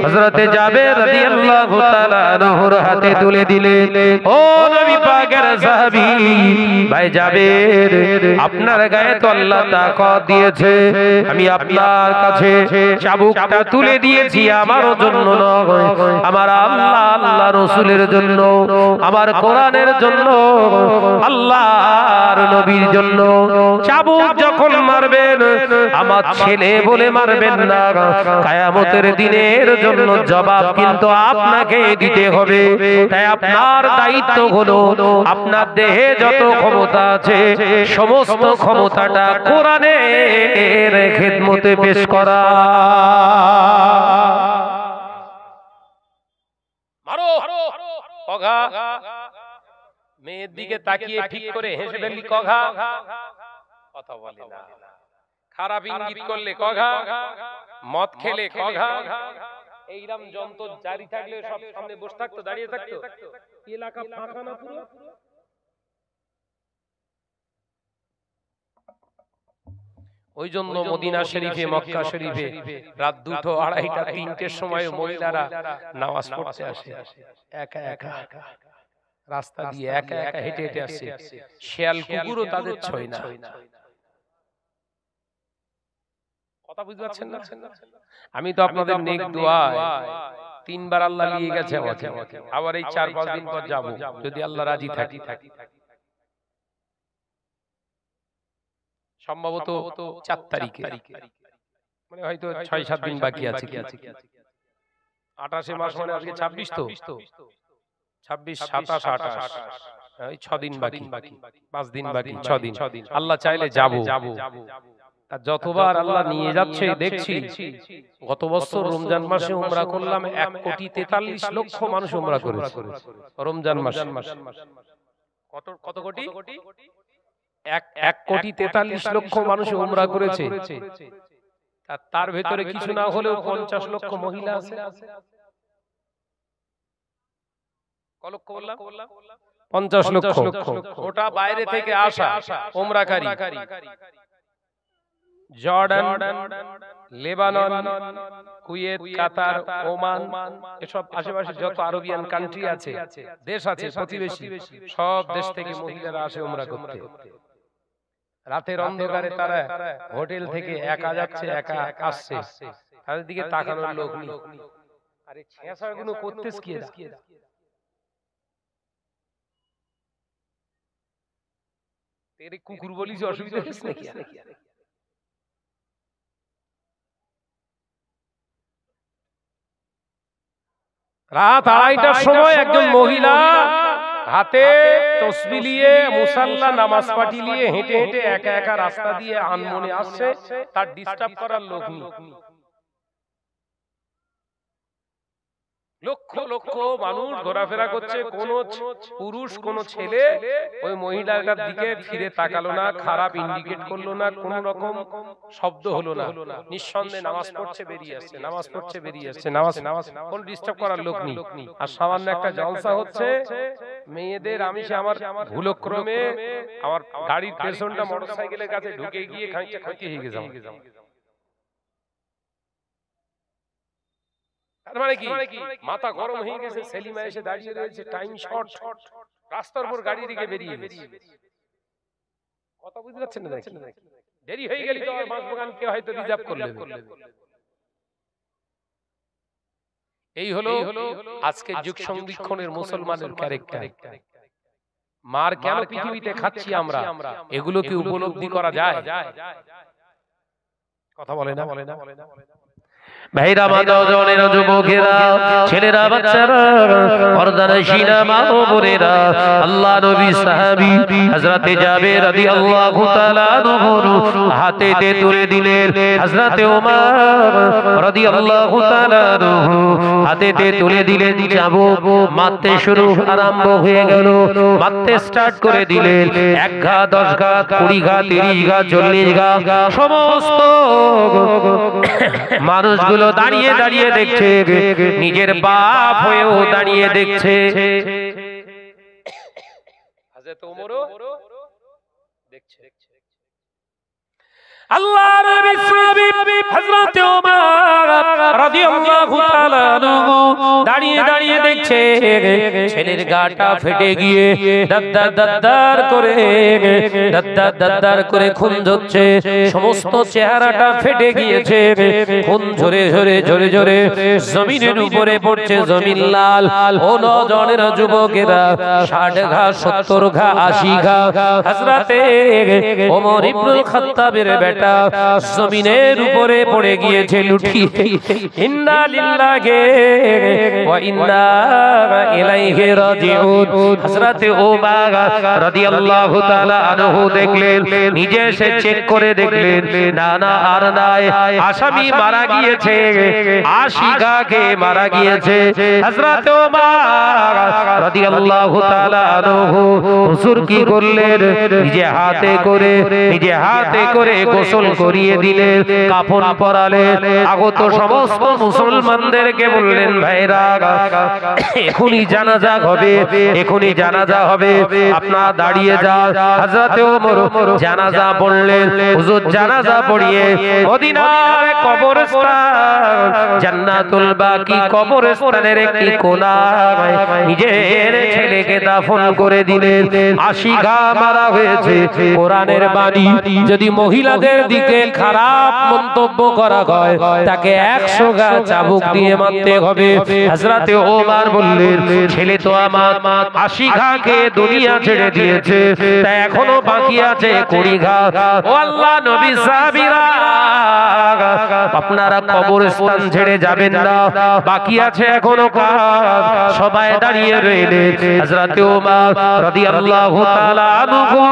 হযরতে জাবের রাদিয়াল্লাহু তাআলা আনহুর হাতে তুলে দিলেন। ও নবী পাকের সাহাবী ভাই জাবের, আপনার গায়ে তো আল্লাহ তাকত দিয়েছে, আমি আপনার কাছে চাবুকটা তুলে দিয়েছি আমার জন্য নয়, আমার আল্লাহ রাসূলের জন্য, আমার কোরআনের জন্য, আল্লাহর নবীর জন্য। চাবুক যখন মারবেন আমার ছেলে বলে মারবেন না, কিয়ামতের দিনের জন্য জবাব কিন্তু আপনাকে দিতে হবে। তাই আপনার দায়িত্ব হলো আপনার দেহে যত ক্ষমতা আছে সমস্ত ক্ষমতাটা কোরআনের খেদমতে পেশ করা। মারো কঘা, মেয়ের দিকে তাকিয়ে ঠিক করে হেসে ফেললি কঘা, কথা বলে না। খারাপ ইঙ্গিত করলে কঘা, মদ খেলে কঘা, এইরকম যন্ত্র জারি থাকলে সব সামনে বসে থাকতো, দাঁড়িয়ে থাকতো, এলাকা ফাঁকা না পুরো। ওই জন্য মদিনা শরীফে মক্কা শরীফে রাত 2টো 2:30টা 3টের সময় মহিলারা নামাজ পড়তে আসে, একা একা রাস্তা দিয়ে একা একা হেঁটে হেঁটে আসে, শিয়াল কুকুরও তাদের ছয় না। কথা বুঝতে পারছেন না? আমি তো আপনাদের নেক দোয়া 3বার আল্লাহ নিয়ে গেছে আমাকে, আবার এই 4-5 দিন পর যাব যদি আল্লাহ রাজি থাকি। সম্ভবত 4 তারিখে, মানে হয়তো 6-7 দিন বাকি আছে। 28 মাস মানে আজকে 26 তো, 26, 27, 28 ওই 6 দিন বাকি, 5 দিন বাকি, 6 দিন। আল্লাহ চাইলে যাব। আর যতবার আল্লাহ নিয়ে যাচ্ছে দেখছি, গত বছর রমজান মাসে উমরা করলাম, 1,43,00,000 মানুষ উমরা করেছে রমজান মাসে। কত কোটি? 1,43,00,000 মানুষ উমরা করেছে। তার ভেতরে কিছু না হলেও 50 লক্ষ মহিলা আছে। কত বললাম? 50 লক্ষ। ওটা বাইরে থেকে আসা উমরাকারী। জর্ডান, লেবানন, কুয়েত, কাতার, ওমান, এসব আশেপাশে যত আরবিয়ান কান্ট্রি আছে, দেশ আছে প্রতিবেশী, সব দেশ থেকে মহিলারা আসে উমরা করতে। রাতের অন্ধকারে তারা হোটেল থেকে একা যাচ্ছে, একা আসছে, তাদের দিকে তাকানোর লোক নেই। আরে ছেঁচাগুলো করতেছ কি এরা? তেরে কুকুর বলিস, অসুবিধা হচ্ছে নাকি? রাত 2:30টার সময় একজন মহিলা হাতে তসবিহ নিয়ে মুসাল্লা নামাজ পাঠি নিয়ে হেঁটে হেঁটে একা একা রাস্তা দিয়ে আনমনে আসছে, তার ডিস্টার্ব করার লোক নেই। লক্ষ লক্ষ মানুষ ঘোরাফেরা করছে, কোন পুরুষ কোন ছেলে ওই মহিলাটার দিকে ফিরে তাকালো না, খারাপ ইন্ডিকেট করলো না, কোন রকম শব্দ হলো না। নিঃসন্দেহে নামাজ পড়ছে, বেরিয়ে আসছে, নামাজ পড়ছে, বেরিয়ে আসছে, নামাজ, কোন ডিস্টার্ব করার লোক নেই। আর সামান্য একটা জলসা হচ্ছে মেয়েদের। আমি আমার ভুলক্রমে আমার গাড়ির পেছনটা মোটরসাইকেলের কাছে ঢুকে গিয়ে খাইতে খাইতে হয়ে গেছে। মানে কি মাথা গরম হয়ে গেছে, সেলিমা এসে দাঁড়িয়ে রয়েছে, টাইম শর্ট, রাস্তার উপর গাড়ি দিকে বেরিয়ে গেছে। কথা বুঝতে পারছেন না? দেরি হয়ে গেল তো আর বাসবাগান কে হয়তো রিজার্ভ করলেন। এই হলো আজকে যুগ সংরক্ষণের মুসলমানের ক্যারেক্টার। মার কেন পৃথিবীতে খাচ্ছি আমরা, এগুলো কি উপলব্ধি করা যায়? কথা বলে না? ভাইরা, মাদজনের যুবকেরা, ছেলেরা, বাচ্চারা, পর্দানশীনা মা ও বোনেরা, আল্লাহ নবী সাহাবী হযরতে জাবের রাদিয়াল্লাহু তাআলা আনহু হাতেতে তুলে দিলেন। হযরতে ওমর রাদিয়াল্লাহু তাআলা আনহু হাতেতে তুলে দিলেন। চাবুক মারতে শুরু আরম্ভ হয়ে গেল, মারতে স্টার্ট করে দিলেন। 1 ঘা, 10 ঘা, 20 ঘা, 30 ঘা, 40 ঘা, সমস্ত মানুষগুলো দাঁড়িয়ে দাঁড়িয়ে দেখছে, নিজের বাপ হয়েও দাঁড়িয়ে দেখছে। হযরত ওমরও দেখছে। আল্লাহর নবী সাহাবী হযরত ওমর রাদিয়াল্লাহু তাআলা আনহু দাঁড়িয়ে দাঁড়িয়ে দেখছে, ছেলের গাটা ফেটে গিয়ে দাদ্দার দাদ্দার করে খুন ঝরছে, সমস্ত চেহারাটা ফেটে গিয়েছে, খুন ঝরে ঝরে ঝরে ঝরে জমিনের উপরে পড়ছে, জমিন লাল। ও নজনের যুবকেরা, 60 ঘা, 70 ঘা, 80 ঘা, হযরতে ওমর ইবনুল খাত্তাবের বেটা জমিনের উপরে পড়ে গিয়েছে লুটিয়ে। ইন্না লিল্লাহি ওয়া ইন্না ইলাইহি রাজিউন। হযরতে ওমর রাদিয়াল্লাহু তাআলা আনহু দেখলেন, নিজে এসে চেক করে দেখলেন, না না আর নাই, আসামি মারা গিয়েছে, আশিকাকে মারা গিয়েছে। হযরতে ওমর রাদিয়াল্লাহু তাআলা আনহু হুজুর কি করলেন, নিজে হাতে করে গোসল করিয়ে দিলেন, কাফন পরালেন। আগত সমস্ত মুসলমানদেরকে বললেন, ভাইরা এখনই জানাজা হবে, এখনই জানাজা হবে, আপনারা দাঁড়িয়ে যান। হযরতে ওমর জানাজা পড়লেন। হুজুর জানাজা পড়িয়ে মদিনার কবরস্থান জান্নাতুল বাকি কবরস্থানের একটি কোণায় নিজের ছেলেকে দাফন করে দিলেন। 80 ঘা মারা হয়েছে। কোরআনের বাণী, যদি মহিলাদের দিকে খারাপ মন্তব্য করা হয়, তাকে 100 গা চাবুক দিয়ে মারতে হবে। হযরতে ওমর বললেন ছেলে তো আমার 80 ঘাকে দুনিয়া ছেড়ে দিয়েছে, তাই এখনো বাকি আছে 20 ঘা। ও আল্লাহ নবী সাহাবীরা আপনারা কবরস্থান ছেড়ে যাবেন না, বাকি আছে এখনো কাজ। সবাই দাঁড়িয়ে রইলেন। হযরতে ওমর রাদিয়াল্লাহু তাআলা আনহু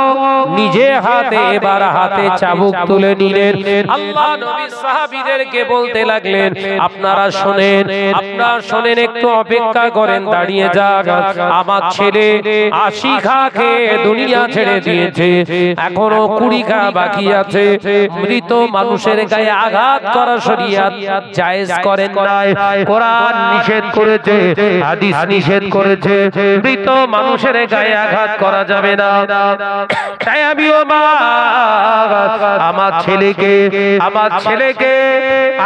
নিজে হাতে এবার হাতে চাবুক তুলে নিলেন। আল্লাহ নবী সাহাবীদেরকে বলতে লাগলেন আপনারা শোনেন, একটু অপেক্ষা করেন, দাঁড়িয়ে যান। আমার ছেলে 80 ঘা খেয়ে দুনিয়া ছেড়ে দিয়েছে, এখনো 20 ঘা বাকি আছে। মৃত মানুষের গায়ে আঘাত করা শরীয়ত জায়েজ করেন নাই, কোরআন নিষেধ করেছে, হাদিস নিষেধ করেছে। মৃত মানুষের গায়ে আঘাত করা যাবে না। তাই আমিও মা আমার ছেলেকে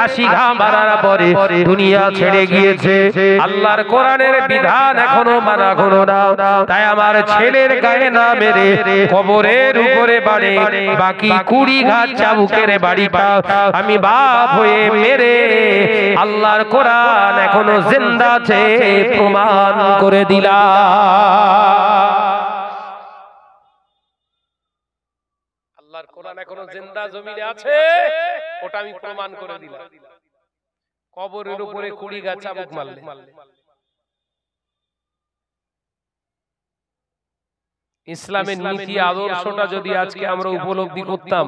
80 ঘা মারার পরে দুনিয়া ছেড়ে গিয়েছে। আল্লাহর কোরআনের বিধান এখনো মানা হলো না, তাই আমার ছেলের গায়ে না মেরে কবরের উপরে বাড়ি, বাকি 20 ঘা চাবুকের বাড়িটা আমি বাপ হয়ে মেরে আল্লাহর কোরআন এখনো জিন্দা আছে প্রমাণ করে দিলাম। আল্লাহর কোরআন এখনো জিন্দা জমিনে আছে, ওটা আমি প্রমাণ করে দিলাম। কবরের উপরে 20 ঘা চাবুক মারলে। ইসলামের নীতি আদর্শটা যদি আজকে আমরা উপলব্ধি করতাম,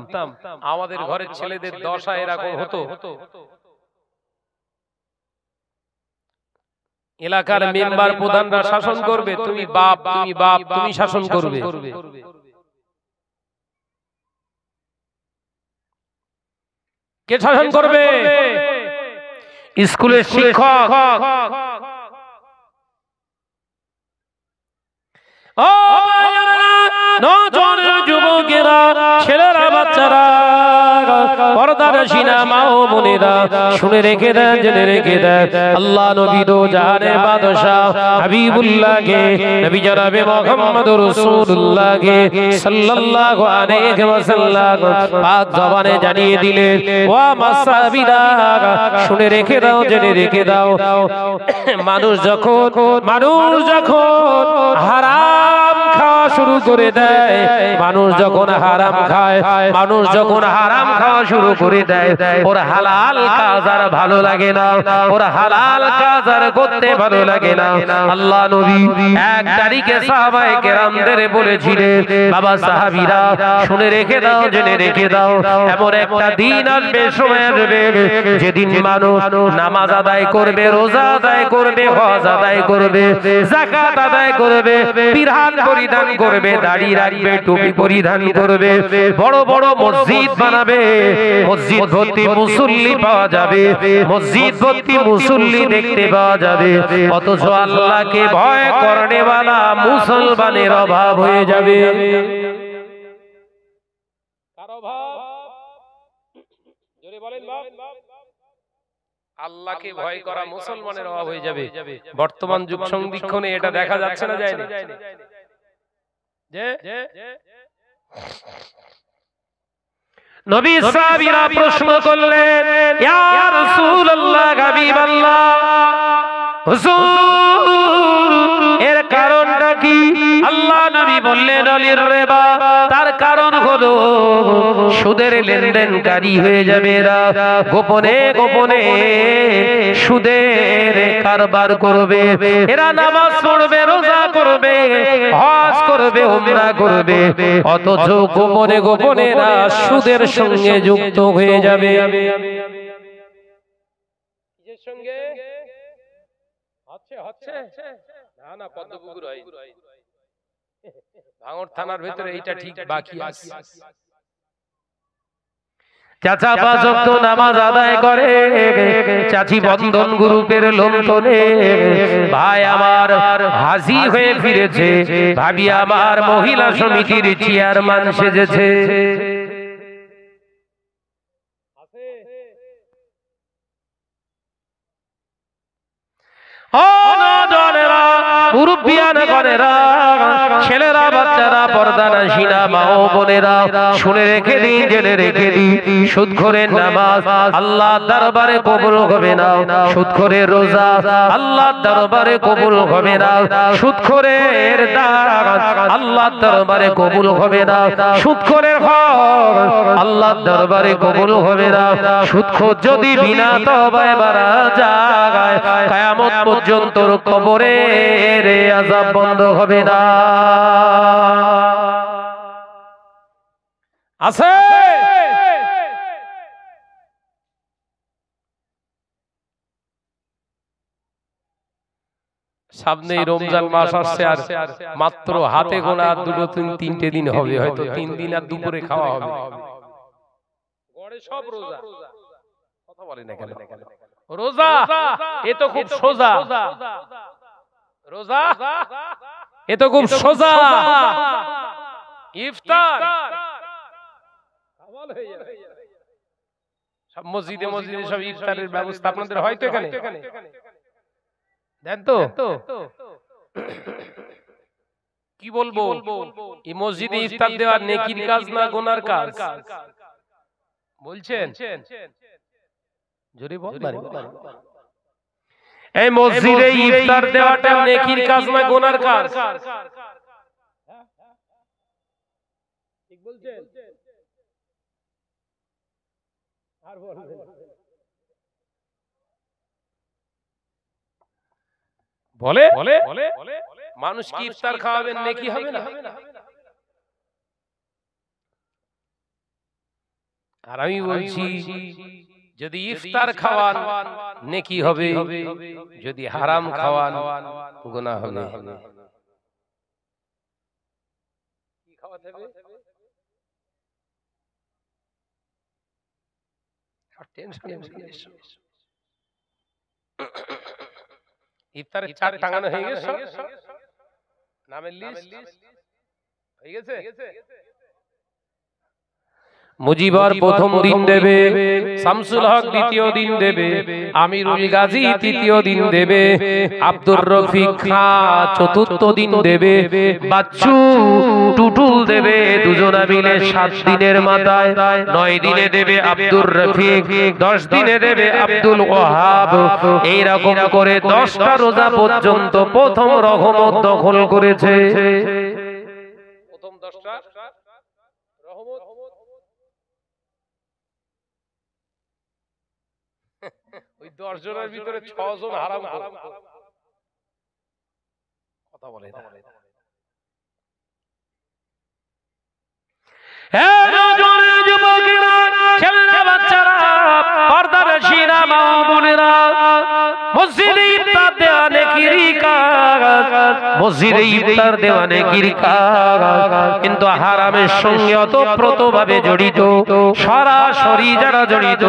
আমাদের ঘরের ছেলেদের দশা এরকম হতো। এলাকার মেম্বার প্রধানরা শাসন করবে, তুমি বাপ তুমি শাসন করবে। কে শাসন করবে? স্কুলের শিক্ষক। ও নজনের যুবকেরা, ছেলেরা, বাচ্চারা, পর্দারশিনা মা ও বোনেরা শুনে রেখে দেন, জেনে রেখে দেন। আল্লাহ নবী দো জাহানের বাদশাহ হাবিবুল্লাহকে, নবী জনাবে মুহাম্মদুর রাসূলুল্লাহকে সাল্লাল্লাহু আলাইহি ওয়াসাল্লাম পাক জবানে জানিয়ে দিলেন, ও আমার সাহাবীরা শুনে রেখে দাও, জেনে রেখে দাও। মানুষ যখন হারাম খাওয়া শুরু করে দেয়, মানুষ যখন হারাম খাওয়া শুরু করে দেয়, ওর হালাল কাজ আর ভালো লাগে না, ওর হালাল কাজ আর করতে ভালো লাগে না। আল্লাহ নবী 1 তারিখে সাহাবায়ে কেরামদের বলেছিলেন, বাবা সাহাবীরা শুনে রেখে দাও, জেনে রেখে দাও, এমন একটা দিন আসবে, সময় আসবে যেদিন মানুষ নামাজ আদায় করবে, রোজা আদায় করবে, হজ আদায় করবে, যাকাত আদায় করবে, বিধান পরিধান করবে, দাড়ি রাখবে, টুপি পরিধান করবে, বড় বড় মসজিদ বানাবে, মসজিদ ভর্তি মুসল্লি পাওয়া যাবে, মসজিদ ভর্তি মুসল্লি দেখতে পাওয়া যাবে, অথচ আল্লাহকে ভয় করনেওয়ালা মুসলমানের অভাব হয়ে যাবে। কার অভাব? জোরে বলেন বাপ। আল্লাহকে ভয় করা মুসলমানের অভাব হয়ে যাবে। বর্তমান যুগ সংবিক্ষণে এটা দেখা যাচ্ছে না, যায় না? নবী সাহাবীরা প্রশ্ন করলেন, ইয়া রাসূলুল্লাহ, হাবিবাল্লাহ, হুজুর এর কারণটা কি? আল্লাহ নবী বললেন, আলির রিবা, তার কারণ হলো সুদের লেনদেনকারী হয়ে যাবে এরা, গোপনে গোপনে সুদের কারবার করবে, এরা নামাজ পড়বে, রোজা করবে, হজ করবে, উমরা করবে, অথচ গোপনে গোপনে এরা সুদের সঙ্গে যুক্ত হয়ে যাবে। কিসের সঙ্গে? হচ্ছে না পদ্মপুকুর হয়, ভাঙড় থানার ভিতরে এইটা ঠিক বাকি আছে। চাচা 5 ওয়াক্ত নামাজ আদায় করে, চাচি বন্ধন গ্রুপের লোন তোলে, ভাই আমার হাজি হয়ে ফিরেছে, ভাবি আমার মহিলা সমিতির চেয়ারম্যান সেজেছে। মুরব্বিয়ান গণেরা, ছেলেরা, বাচ্চারা, পর্দানাশীরা, মা ও বোনেরা, শুনে রেখে দিন, জেনে রেখে দিন, সুদখোরের নামাজ আল্লাহর দরবারে কবুল হবে না, সুদখোরের রোজা আল্লাহর দরবারে কবুল হবে না, সুদখোরের দান আল্লাহর দরবারে কবুল হবে না, সুদখোরের হক আল্লাহর দরবারে কবুল হবে না। সুদখোর যদি বিনা তওবায় মারা যায়, কিয়ামত পর্যন্ত কবরের আযাব বন্ধ হবে না। আছে সামনে রমজান মাস আসছে, আর মাত্র হাতে গোনা দুটো তিনটে দিন হবে, হয়তো 3 দিন আর দুপুরে খাওয়া হবে। গড়ে সব রোজা, কথা বলে না কেন? রোজা এ তো খুব সোজা, রোজা এ তো খুব সোজা। ইফতার কামাল হয়ে যায়, সব মসজিদে মসজিদে সব ইফতারের ব্যবস্থা আপনাদের হয়তো এখানে দেন তো। কি বলবো, এই মসজিদে ইফতার দেওয়ার নেকির কাজ না গুনার কাজ বলছেন? জোরে বল। এই মসজিদে ইফতার দেওয়াটা নেকির কাজ না গুনার কাজ? ঠিক বলছেন? আর বলবেন বলে মানুষ কি ইফতার খাওয়াবেন নেকি হবে না? আর আমি বলছি যদি ইফতার খাওয়ান নেকি হবে, যদি হারাম খাওয়ান গুনাহ হবে। কি খাওয়াতে হবে? ইফতারের চার টাঙানো হয়ে গেছে, নামের লিস্ট হয়ে গেছে। মুজিবর প্রথম দিন দেবে, শামসুল হক দ্বিতীয় দিন দেবে, আমিরুল গাজী তৃতীয় দিন দেবে, আব্দুর রফিক খান চতুর্থ দিন দেবে, বাচ্চু টুটুল দেবে, দুজনা মিলে 7 দিনের মাথায়, 9 দিনে দেবে আব্দুর রফিক, 10 দিনে দেবে আব্দুল ওয়াহাব। এইরকম করে 10টা রোজা পর্যন্ত প্রথম রহমত দখল করেছে। প্রথম 10টা রহমত ওই 10 জনের ভিতরে 6 জন হারাম করে। কথা বলে না। হ্যাঁ নওজোয়ান যুবকেরা, ছেলেরা, বাচ্চারা, পর্দানশীরা, মা ও বোনেরা, মসজিদে ইফতার দেওয়া নেকির কাজ, মসজিদে ইফতার দেওয়া নেকির কাজ, কিন্তু হারামের সঙ্গে ওতপ্রোতভাবে জড়িত, সরাসরি যারা জড়িত,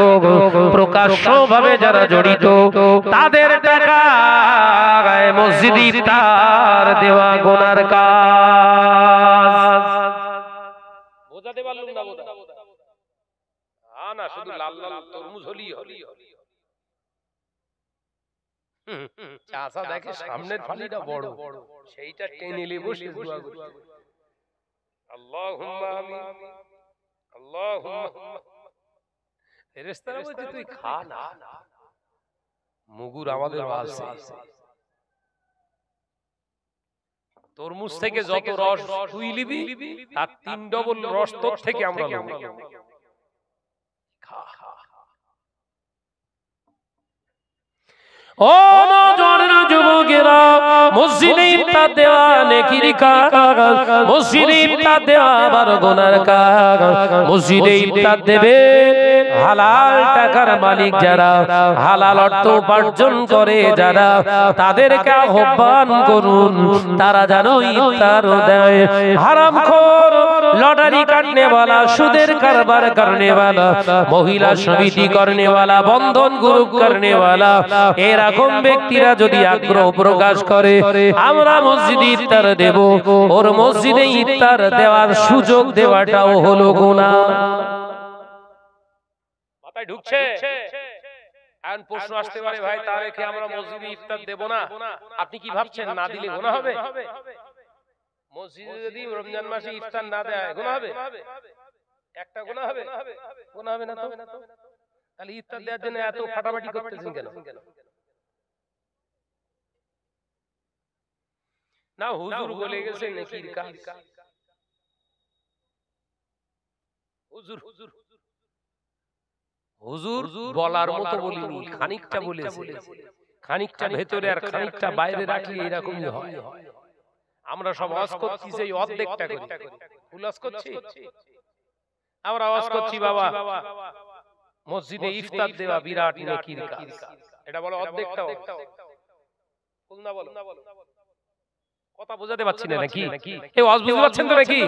প্রকাশ্যভাবে যারা জড়িত, তাদের টাকা মসজিদে ইফতার দেওয়া গুনার কাজ। বোঝাতে পারলাম না? না শুধু লাল লাল তরমুজ হলি চাচা দেখে সামনের ফালিটা বড়, সেইটা টেনে নিয়ে বসে দোয়া করি, আল্লাহুম্মা আমিন, আল্লাহুম্মা। ফেরেশতারা বলছে তুই খা না, মুগুর আমাদের আছে। তরমুজ থেকে যত রস তুই নিবি তার 3 ডবল রস তোর থেকে আমরা নেব। ও নওজোয়ান যুবকেরা, মসজিদে ইফতার দেওয়া নেকির কাজ, মসজিদে ইফতার দেওয়া আবার গুনার কাজ। মসজিদে ইফতার দেবে হালাল টাকার মালিক যারা, হালাল অর্থ উপার্জন করে যারা, তাদেরকে আহ্বান করুন, তারা যেন ইফতার দেয়। হারামখোর, লটারি কাটনে वाला, সুদের কারবার করনে वाला, মহিলা সমিতি করনে वाला, বন্ধন গ্রুপ করনে वाला, এরকম ব্যক্তিরা যদি আগ্রহ প্রকাশ করে আমরা মসজিদে ইফতার দেব, ওর মসজিদে ইফতার দেওয়ার সুযোগ দেওয়াটাও হলো গুনাহ। মাথায় ঢুকছে? এখন প্রশ্ন আসতে পারে, ভাই তা রেখে আমরা মসজিদে ইফতার দেব না, আপনি কি ভাবছেন না দিলে গুনাহ হবে? মসজিদে যদি রমজান মাসে ইফতার না দেয় গুনাহ হবে? একটা গুনাহ হবে? গুনাহ হবে না তো। তাহলে ইফতার দেওয়ার জন্য এত ফাটাফাটি করতেছেন কেন? না হুজুর বলে গেছে নেকির কাজ। হুজুর বলার মতো বলিনি, খানিকটা বলেছে, খানিকটা ভেতরে আর খানিকটা বাইরে রাখলে এরকমই হয়। আমরা সব ওয়াজ করছি সেই অর্ধেকটা করি, ফুল ওয়াজ করছি। আমরা ওয়াজ করছি বাবা মসজিদে ইফতার দেওয়া বিরাট নেকির কাজ, এটা বলো অর্ধেকটা। ফুল না বলো, কথা বোঝাতে পারছি না নাকি? এই ওয়াজ বুঝতে পারছেন তো নাকি?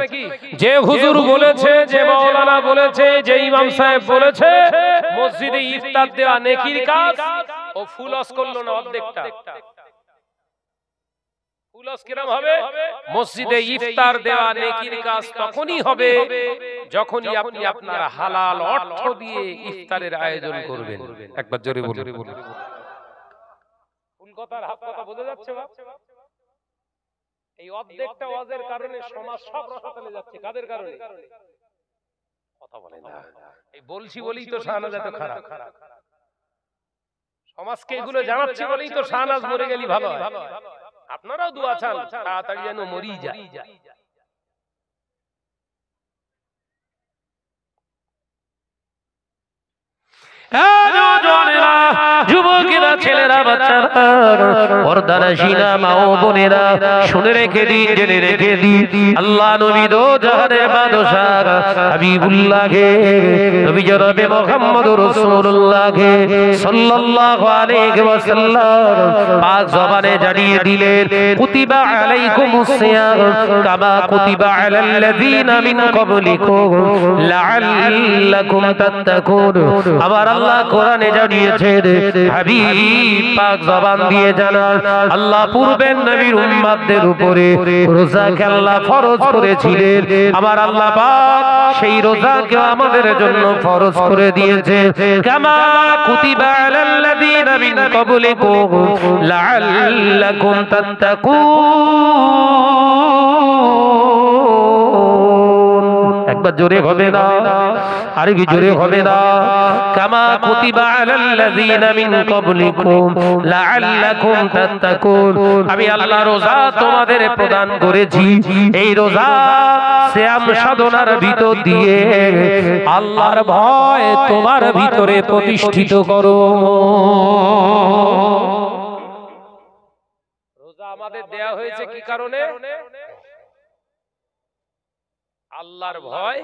যে হুজুর বলেছে, যে মাওলানা বলেছে, যে ইমাম সাহেব বলেছে মসজিদে ইফতার দেওয়া নেকির কাজ, ও ফুল ওয়াজ করলো না অর্ধেকটা। ফুল ওয়াজ কিরকম হবে? মসজিদে ইফতার দেওয়া নেকির কাজ তখনই হবে যখনই আপনি আপনার হালাল অর্থ দিয়ে ইফতারের আয়োজন করবেন। একবার জোরে বলুন। ফুল কথার হাফ কথা বোঝা যাচ্ছে বা? এই অর্ধেকটা ওয়াজের কারণে সমাজ সব রসাতলে যাচ্ছে। কাদের কারণে? কথা বলে না। এই বলছি বলেই তো শাহনাজ এত খারাপ। সমাজকে এগুলো জানাচ্ছি বলেই তো শাহনাজ মরে গেলি ভালো হয়। আপনারাও দোয়া চান তাড়াতাড়ি যেন মরি যায়। যুবকেরা, ছেলেরা, বাচ্চারা, পর্দানশীনা মা ও বোনেরা শুনে রেখে দিন, জেনে রেখে দিন, আল্লাহ নবী দো জাহানের বাদশাহ হাবিবুল্লাহকে, নবী জনাবে মুহাম্মদুর রাসূলুল্লাহকে সাল্লাল্লাহু আলাইহি ওয়াসাল্লাম পাক জবানে জানিয়ে দিলেন, কুতিবা আলাইকুমুস সিয়াম কামা কুতিবা আলাল্লাযীনা মিন ক্বাবলিকুম লাআল্লাকুম তাত্তাকুন। আবার আল্লাহ কোরআনে জানিয়েছেন, হাবিব পাক জবান দিয়ে জানান, আল্লাহ পূর্বের নবীর উম্মতদের উপরে রোজাকে আল্লাহ ফরজ করেছিলেন, আবার আল্লাহ পাক সেই রোজাকে আমাদের জন্য ফরজ করে দিয়েছে। কামা কুতিবা আলাল্লাযীনা মিন ক্বাবলিকুম লাআল্লাকুম তাত্তাকুন। একবার জোরে হবে না, আর কি জোরে হবে না? কামা কুতিবা আলাল্লাযীনা মিন ক্বাবলিকুম লাআল্লাকুম তাত্তাকুন। আমি আল্লাহ রোজা তোমাদের প্রদান করেছি, এই রোজা সিয়াম সাধনার ভিতর দিয়ে আল্লাহর ভয় তোমার ভিতরে প্রতিষ্ঠিত করো। রোজা আমাদের দেয়া হয়েছে কি কারণে? আল্লাহর ভয়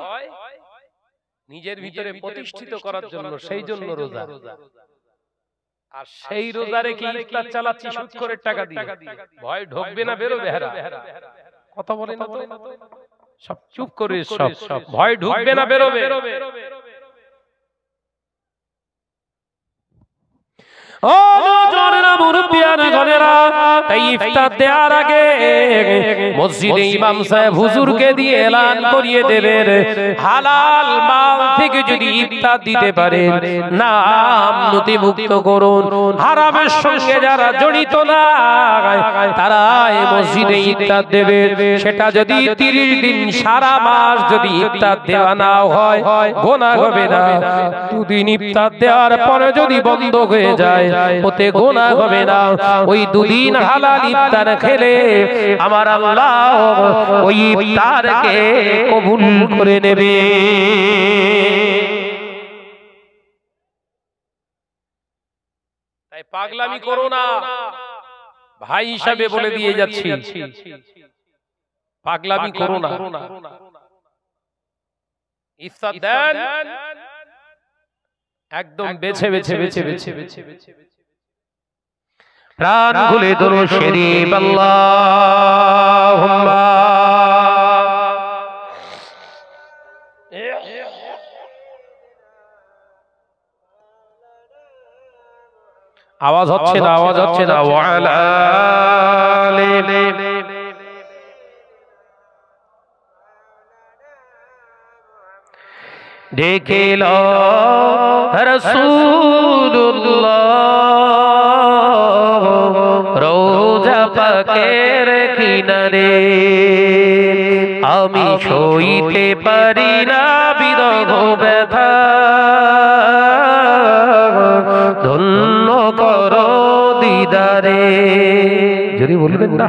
নিজের ভিতরে প্রতিষ্ঠিত করার জন্য, সেই জন্য রোজা। আর সেই রোজা রেখে ইফতার চালাচ্ছি সুদ করে টাকা দিয়ে, ভয় ঢোকবে না বেরোবে? কথা বলে না তো, সব চুপ করে, সব ভয় ঢুকবে না বেরোবে? ও নজরেরা, মুরব্বিয়ানা গনেরা, তাই ইফতার দেওয়ার আগে মসজিদে ইমাম সাহেব হুজুরকে দিয়ে এলান করিয়ে দেবেন, হালাল মাল থেকে যদি ইফতার দিতে পারেন নাম নথিভুক্ত করুন। হারামের সঙ্গে যারা জড়িত না তারা এই মসজিদে ইফতার দেবে। সেটা যদি 30 দিন সারা মাস যদি ইফতার দেওয়া না হয় গুনাহ হবে না। 2 দিন ইফতার দেওয়ার পরে যদি বন্ধ হয়ে যায় ওতে গুনাহ হবে না। ওই 2 দিন হালাল ইফতার খেলে আমার আল্লাহ ওই ইফতারকে কবুল করে নেবে। তাই পাগলামি করো না, ভাই হিসাবে বলে দিয়ে যাচ্ছি, পাগলামি করো না। ইফতার দেন একদম বেছে বেছে বেছে বেছে বেছে প্রাণ খুলে দরুদ শরীফ আল্লাহুম্মা। আওয়াজ হচ্ছে না, আওয়াজ হচ্ছে না। ওয়া আলা আলি ডেকে লো রাসূলুল্লাহ পাকের কিনারে আমি সইতে পারি না বিরহ ব্যথা ধন্য করো দিদারে জোরে বলবেন না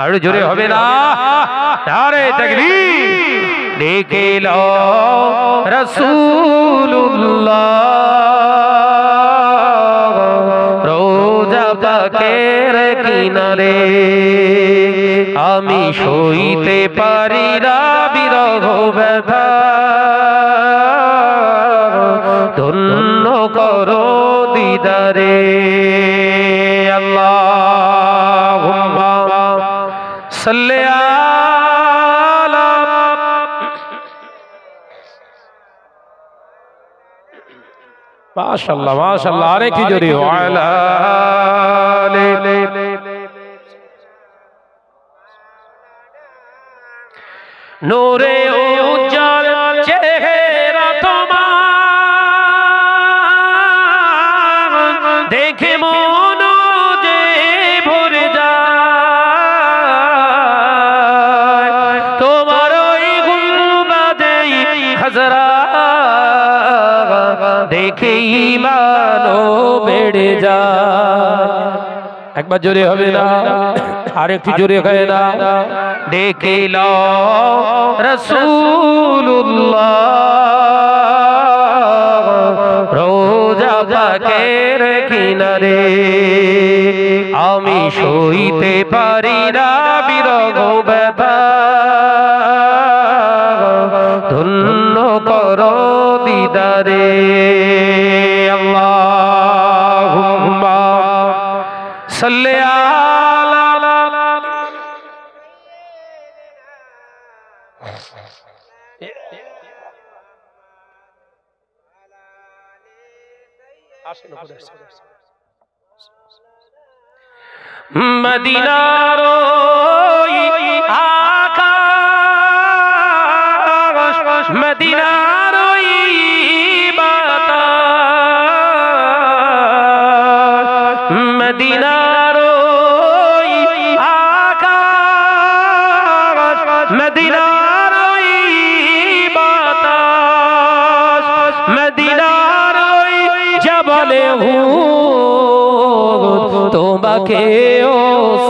আরো জোরে হবে না নারে তাকবীর দেখে লো রাসূলুল্লাহ রোজা পাকের কিনারে আমি সইতে পারি না বিরহ ব্যথা ধন্য করো দিদারে আল্লাহুম্মা সাল্লি আলা মাশাআল্লাহ মাশাআল্লাহ আরেকটু জোরে ওয়ালা নূরে উজ্জ্বল চেহারা তোমার দেখে মন যে ভরে যায় তোমার ওই গুলবাদে হাজরা দেখে ঈমানও বেড়ে যায় একবার জোরে হবে না আরেকটু জোরে হয় না দেখে লো রাসূলুল্লাহ রোজা পাকের কিনারে আমি সইতে পারি না বিরহ ব্যথা ধন্য করো দিদারে আল্লাহুম্মা সাল্লি আলা মদিনার আকাশ মদিনার বাতাস মদিনার আকাশ মদিনার বাতাস মদিনার জবলে তোমাকে ও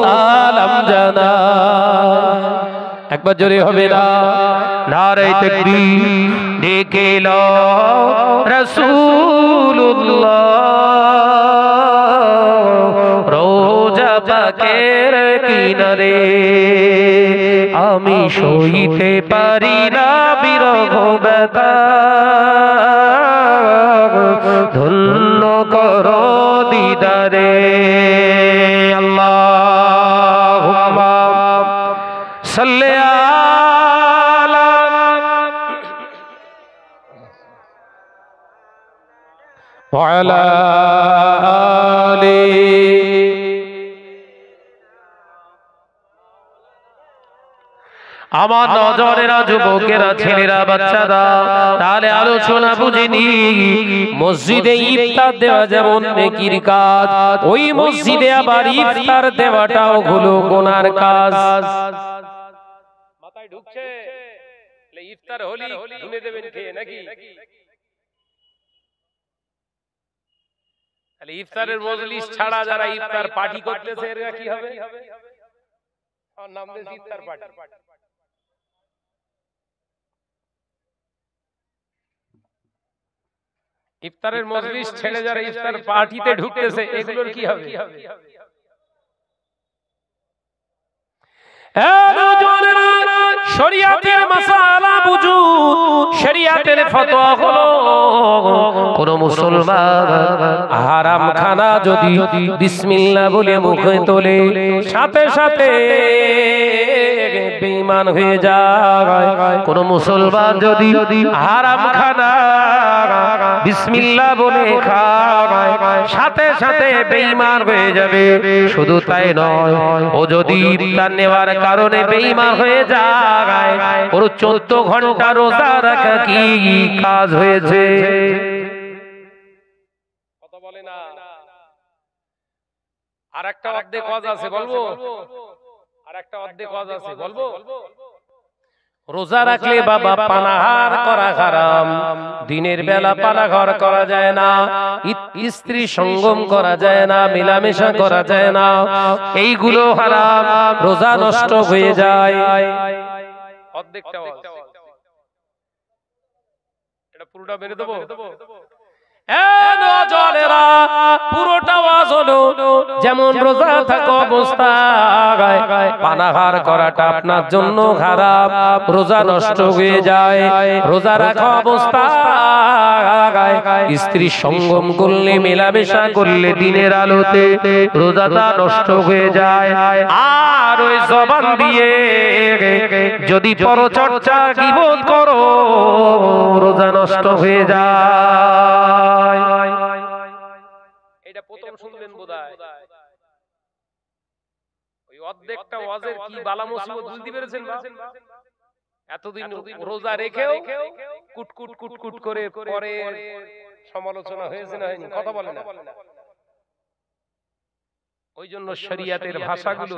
সালাম জানা একবার জোরে হবে না নারে তাকবীর ডেকে লো রাসূলুল্লাহ রোজা পাকের কিনারে আমি সইতে পারি না বিরহ ব্যথা ধন্য করো দিদারে আল্লাহুম্মা সাল্লি আলা ওয়ালা আলি আমার নজরেরা যুবকেরা ছেলেরা বাচ্চারা তাহলে আলোচনা বুঝিনি মসজিদে ইফতার দেওয়া যেমন নেকির কাজ ওই মসজিদে আবার ইফতার দেওয়াটাও হলো গুনার কাজ মাথায় ঢুকছে ইফতার হলি ধুনে দেবেন কে নাকি তাহলে ইফতারের মজলিস ছাড়া যারা ইফতার পার্টি করতেছে এরা কি হবে আর নাম দিয়ে ইফতার পার্টি ইফতারের মজলিস ছেড়ে যারা ইফতার পার্টিতে ঢুকতেছে এগুলোর কি হবে শরিয়াতের মাসালা বুঝু শরিয়াতের ফতোয়া হলো কোন মুসলমান হারাম খানা যদি বিসমিল্লাহ বলে মুখে তোলে সাথে সাথে বেঈমান হয়ে যায় কোন মুসলমান যদি হারাম খানা বিসমিল্লাহ বলে খায় সাথে সাথে বেঈমান হয়ে যাবে শুধু তাই নয় ও যদি ইফতার নেওয়ার কারণে বেঈমান হয়ে যায় ওর 14 ঘন্টা রোজা রাখা কি কাজ হয়েছে কথা বলে না আর একটা অর্ধেক ওয়াজ আছে বলবো, আর একটা অর্ধেক ওয়াজ আছে বলবো। রোজা রাখলে বাবা পানাহার করা হারাম, দিনের বেলা পানাহার করা যায় না, স্ত্রী সঙ্গম করা যায় না, মেলামেশা করা যায় না, এইগুলো হারাম, রোজা নষ্ট হয়ে যায়। অর্ধেকটা ওয়াজ, এটা পুরোটা বেরে দেবো। পুরোটা ওয়াজ হলো যেমন রোজা থাকা অবস্থায় পানাহার করাটা আপনার জন্য হারাম, রোজা নষ্ট হয়ে যায়। রোজা রাখা অবস্থায় স্ত্রী সঙ্গম করলে, মেলামেশা করলে দিনের আলোতে রোজাটা নষ্ট হয়ে যায়। আর ওই জবান দিয়ে যদি পরচর্চা গীবত করো, রোজা নষ্ট হয়ে যায়। এটা প্রথম শুনলেন বোধহয়। ওই অর্ধেকটা ওয়াজের কি বালা মুসিবত বুঝতে পেরেছেন? এতদিন রোজা রেখেও কুটকুট কুটকুট করে পরে সমালোচনা হয়েছে না হয়নি, কথা বলে না। ওই জন্য শরিয়াতের ভাষাগুলো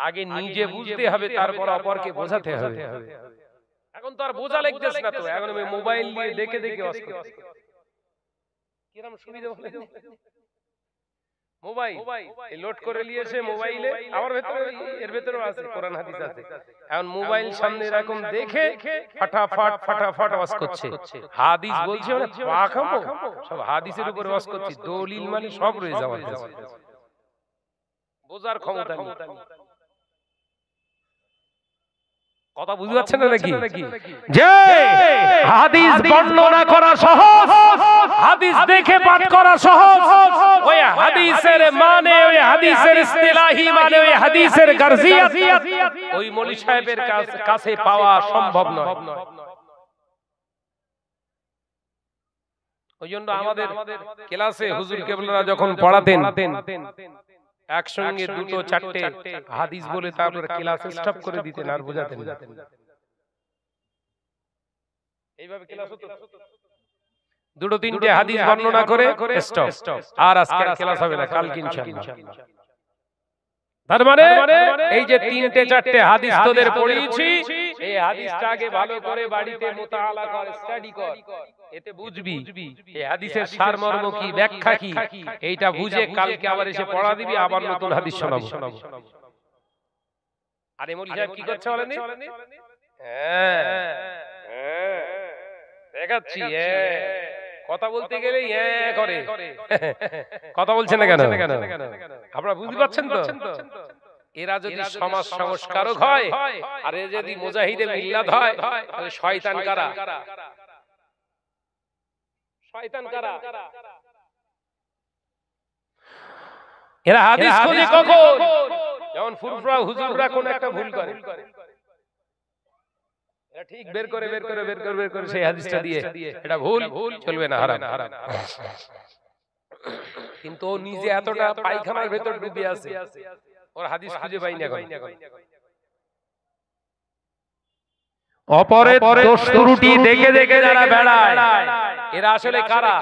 আগে নিজে বুঝতে হবে, তারপর অপরকে বোঝাতে হবে। এখন তো আর বোঝা লাগতেছে না, তো এখন আমি মোবাইল দিয়ে দেখে দেখে ওয়াজ করছি। কিরকম সুবিধা বলেন? মোবাইল লোড করে নিয়েছে মোবাইলে, আমার ভেতরে এর ভেতরেও আছে, কোরআন হাদিস আছে। এখন মোবাইল সামনে এরকম দেখে ফাটাফাট ফাটাফাট ওয়াজ করছে। হাদিস বলছে মানে পাখামো, সব হাদিসের উপরে ওয়াজ করছি, দলিল মানে সব রয়েছে আমার কাছে, বোঝার ক্ষমতা নেই। কথা বুঝতে পারছেন না নাকি? যে হাদিস বর্ণনা করা সহজ, হাদিস দেখে পাঠ করা সহজ, ওই হাদিসের মানে, ওই হাদিসের ইসতিলাহি মানে, ওই হাদিসের গারজিয়াত ওই মৌলভী সাহেবের কাছে পাওয়া সম্ভব নয়। ওই জন্য আমাদের ক্লাসে হুজুর কেবলারা যখন পড়াতেন, একসঙ্গে দুটো চারটে হাদিস বলে তারপর ক্লাস স্টপ করে দিতেন, আর বোঝাতেন না। এইভাবে ক্লাস হতো, দুটো তিনটে হাদিস বর্ণনা করে স্টপ, আর আজকে ক্লাস হবে না, কালকে ইনশাআল্লাহ। তার মানে এই যে তিনটে চারটে হাদিস তোদের পড়িয়েছি, এই হাদিসটা আগে ভালো করে বাড়িতে মুতাআলা কর, স্টাডি কর, এতে বুঝবি এই হাদিসের সারমর্ম কি, ব্যাখ্যা কি, এইটা বুঝে কালকে আবার এসে পড়া দিবি, আবার নতুন হাদিস শোনাবো। আরে মৌলভী সাহেব কি করছে বলেন? হ্যাঁ দেখাচ্ছি, কথা বলতে গেলে করে, কথা বলছেন না কেন? আপনারা বুঝতে পারছেন তো? এরা যদি সমাজ সংস্কারক হয়, আর এ যদি মুজাহিদে মিল্লাত হয়, তাহলে শয়তান কারা? শয়তান কারা? এরা হাদিস খোঁজে কখন? যেমন ফুরফুরা হুজুররা কোন একটা ভুল করে, এরা ঠিক বের করে বের করে বের করে বের করে সেই হাদিসটা দিয়ে এটা ভুল, চলবে না, হারাম। কিন্তু ও নিজে এতটা পায়খানার ভেতর ডুবে আছে, ওর হাদিস খুঁজে পাই না। অপরের দোষ ত্রুটি দেখে দেখে যারা বেড়ায়, এরা আসলে কারা?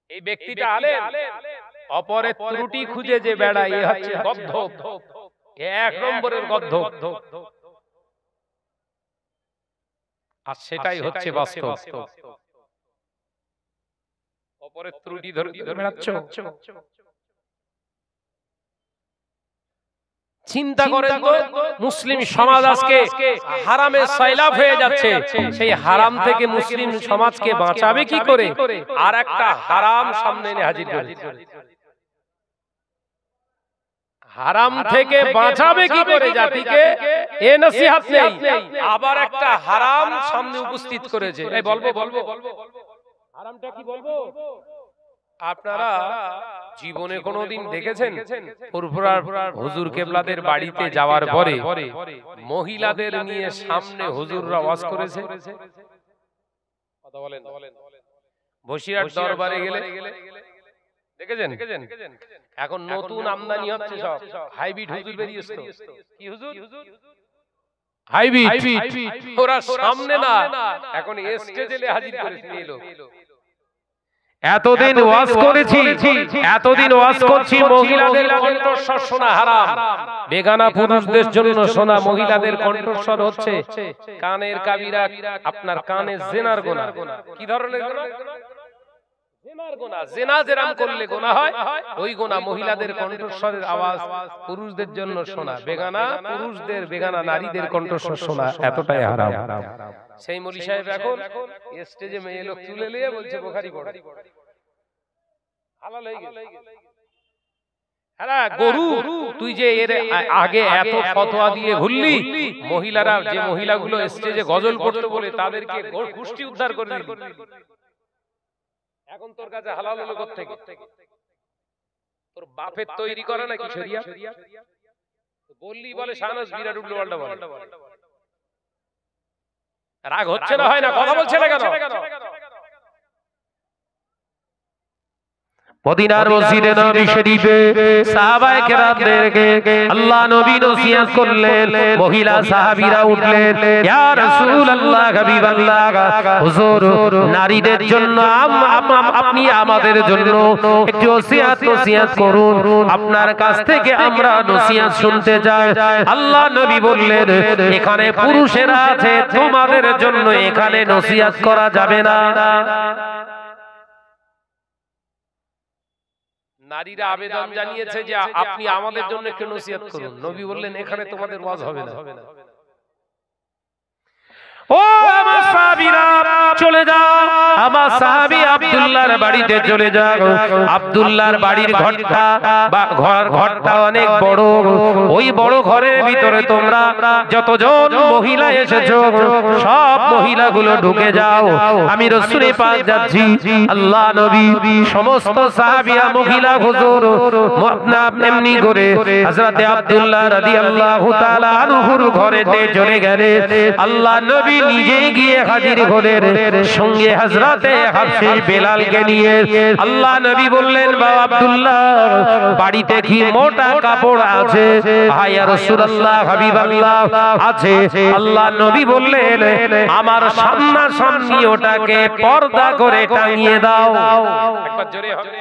এই ব্যক্তিটা আলেম, অপরের ত্রুটি খুঁজে যে বেড়ায়, এ হচ্ছে গদ্ধব, এক নম্বরের গদ্ধব। আর সেটাই হচ্ছে বাস্তব। অপরের ত্রুটি ধরে বেড়াচ্ছ, চিন্তা করেন তো, মুসলিম সমাজ আজকে হারামে সয়লাব হয়ে যাচ্ছে, সেই হারাম থেকে মুসলিম সমাজকে বাঁচাবে কি করে? আর একটা হারাম সামনে এনে হাজির করে। হারাম থেকে বাঁচাবে কি করে জাতিকে, এ নসিহত নেই, আবার একটা হারাম সামনে উপস্থিত করেছে। এই বলবো বলবো হারামটা কি বলবো? আপনারা জীবনে কোনোদিন দেখেছেন ফুরফুরার হুজুর কেবলাদের বাড়িতে যাওয়ার পরে মহিলাদের নিয়ে সামনে হুজুররা ওয়াজ করেছে? কথা বলেন। বসিরহাট দরবারে গেলে দেখেছেন? এখন নতুন আমদানি হচ্ছে, সব হাইব্রিড হুজুর বেরিয়েছে। কি হুজুর? হাইব্রিড। ওরা সামনে না, এখন স্টেজে হাজির করেছে এই লোক। এতদিন ওয়াজ করেছি, এতদিন ওয়াজ করছি, মহিলাদের কণ্ঠস্বর শোনা হারাম, বেগানা পুরুষদের জন্য শোনা মহিলাদের কণ্ঠস্বর হচ্ছে কানের কাবিরা, আপনার কানে জিনার গুনাহ। কি ধরনের গুনাহ? জিনার গুনাহ। জিনা যেরাম করলে গুনাহ হয়, ওই গুনাহ মহিলাদের কণ্ঠস্বরের আওয়াজ পুরুষদের জন্য শোনা, বেগানা পুরুষদের, বেগানা নারীদের কণ্ঠস্বর শোনা এতটাই হারাম। সেই মৌলী সাহেব এখন স্টেজে মেয়ে লোক তুলে নিয়ে বলছে বুখারী পড়ো, হালাল হয়ে গেছে। হ্যাঁ গরু, তুই যে এর আগে এত ফতোয়া দিয়ে ঘুরলি, মহিলারা যে মহিলাগুলো স্টেজে গজল পড়তে বলে তাদেরকে গোষ্ঠী উদ্ধার করে দিলি, এখন তোর কাছে হালাল হলো কোত্থেকে? তোর বাপের তৈরি করে নাকি শরিয়া? বললি বলে শাহনাজ বিরাট উল্টো পাল্টা বলে। রাগ হচ্ছে না, হয় না, কথা বলছে না কেন? মদিনার মসজিদে নবী শরীফে সাহাবায়ে কেরামদেরকে আল্লাহ নবী নসিহত করলেন, মহিলা সাহাবীরা উঠলেন, ইয়া রাসূলুল্লাহ, হাবিবাল্লাহ, হুজুর নারীদের জন্য আপনি আমাদের জন্য একটু নসিহত করুন, আপনার কাছ থেকে আমরা নসিহত শুনতে চাই। আল্লাহ নবী বললেন, এখানে পুরুষেরা আছে, তোমাদের জন্য এখানে নসিহত করা যাবে না। নারীরা আবেদন জানিয়েছে যে আপনি আমাদের জন্য একটু নসিহত করুন। নবী বললেন, এখানে তোমাদের ওয়াজ হবে না। ও আমার সাহাবীরা চলে যাও, আমার সাহাবী আব্দুল্লাহর বাড়িতে চলে যাও। আব্দুল্লাহর বাড়ির ঘরটা বা ঘরটা অনেক বড়, ওই বড় ঘরের ভিতরে তোমরা যতজন মহিলা এসেছো সব মহিলাগুলো ঢুকে যাও, আমি রাসূল পাক যাচ্ছি। আল্লাহ নবী সমস্ত সাহাবীরা মহিলা হুজুর এমনি করে হযরতে আব্দুল্লাহ রাদিয়াল্লাহু তাআলা আনহুর ঘরেতে চলে গেলেন। আল্লাহ নবী নিজে গিয়ে হাজির হলেন, সঙ্গে হযরতে হাফসে বেলালকে নিয়ে। আল্লাহ নবী বললেন, বাবা আব্দুল্লাহ, বাড়িতে কি মোটা কাপড় আছে? ইয়া রাসূলুল্লাহ, হাবিবাল্লাহ, আছে। আল্লাহ নবী বললেন, আমার সামনাসামনি ওটাকে পর্দা করে টাঙিয়ে দাও। একবার জোরে হবে।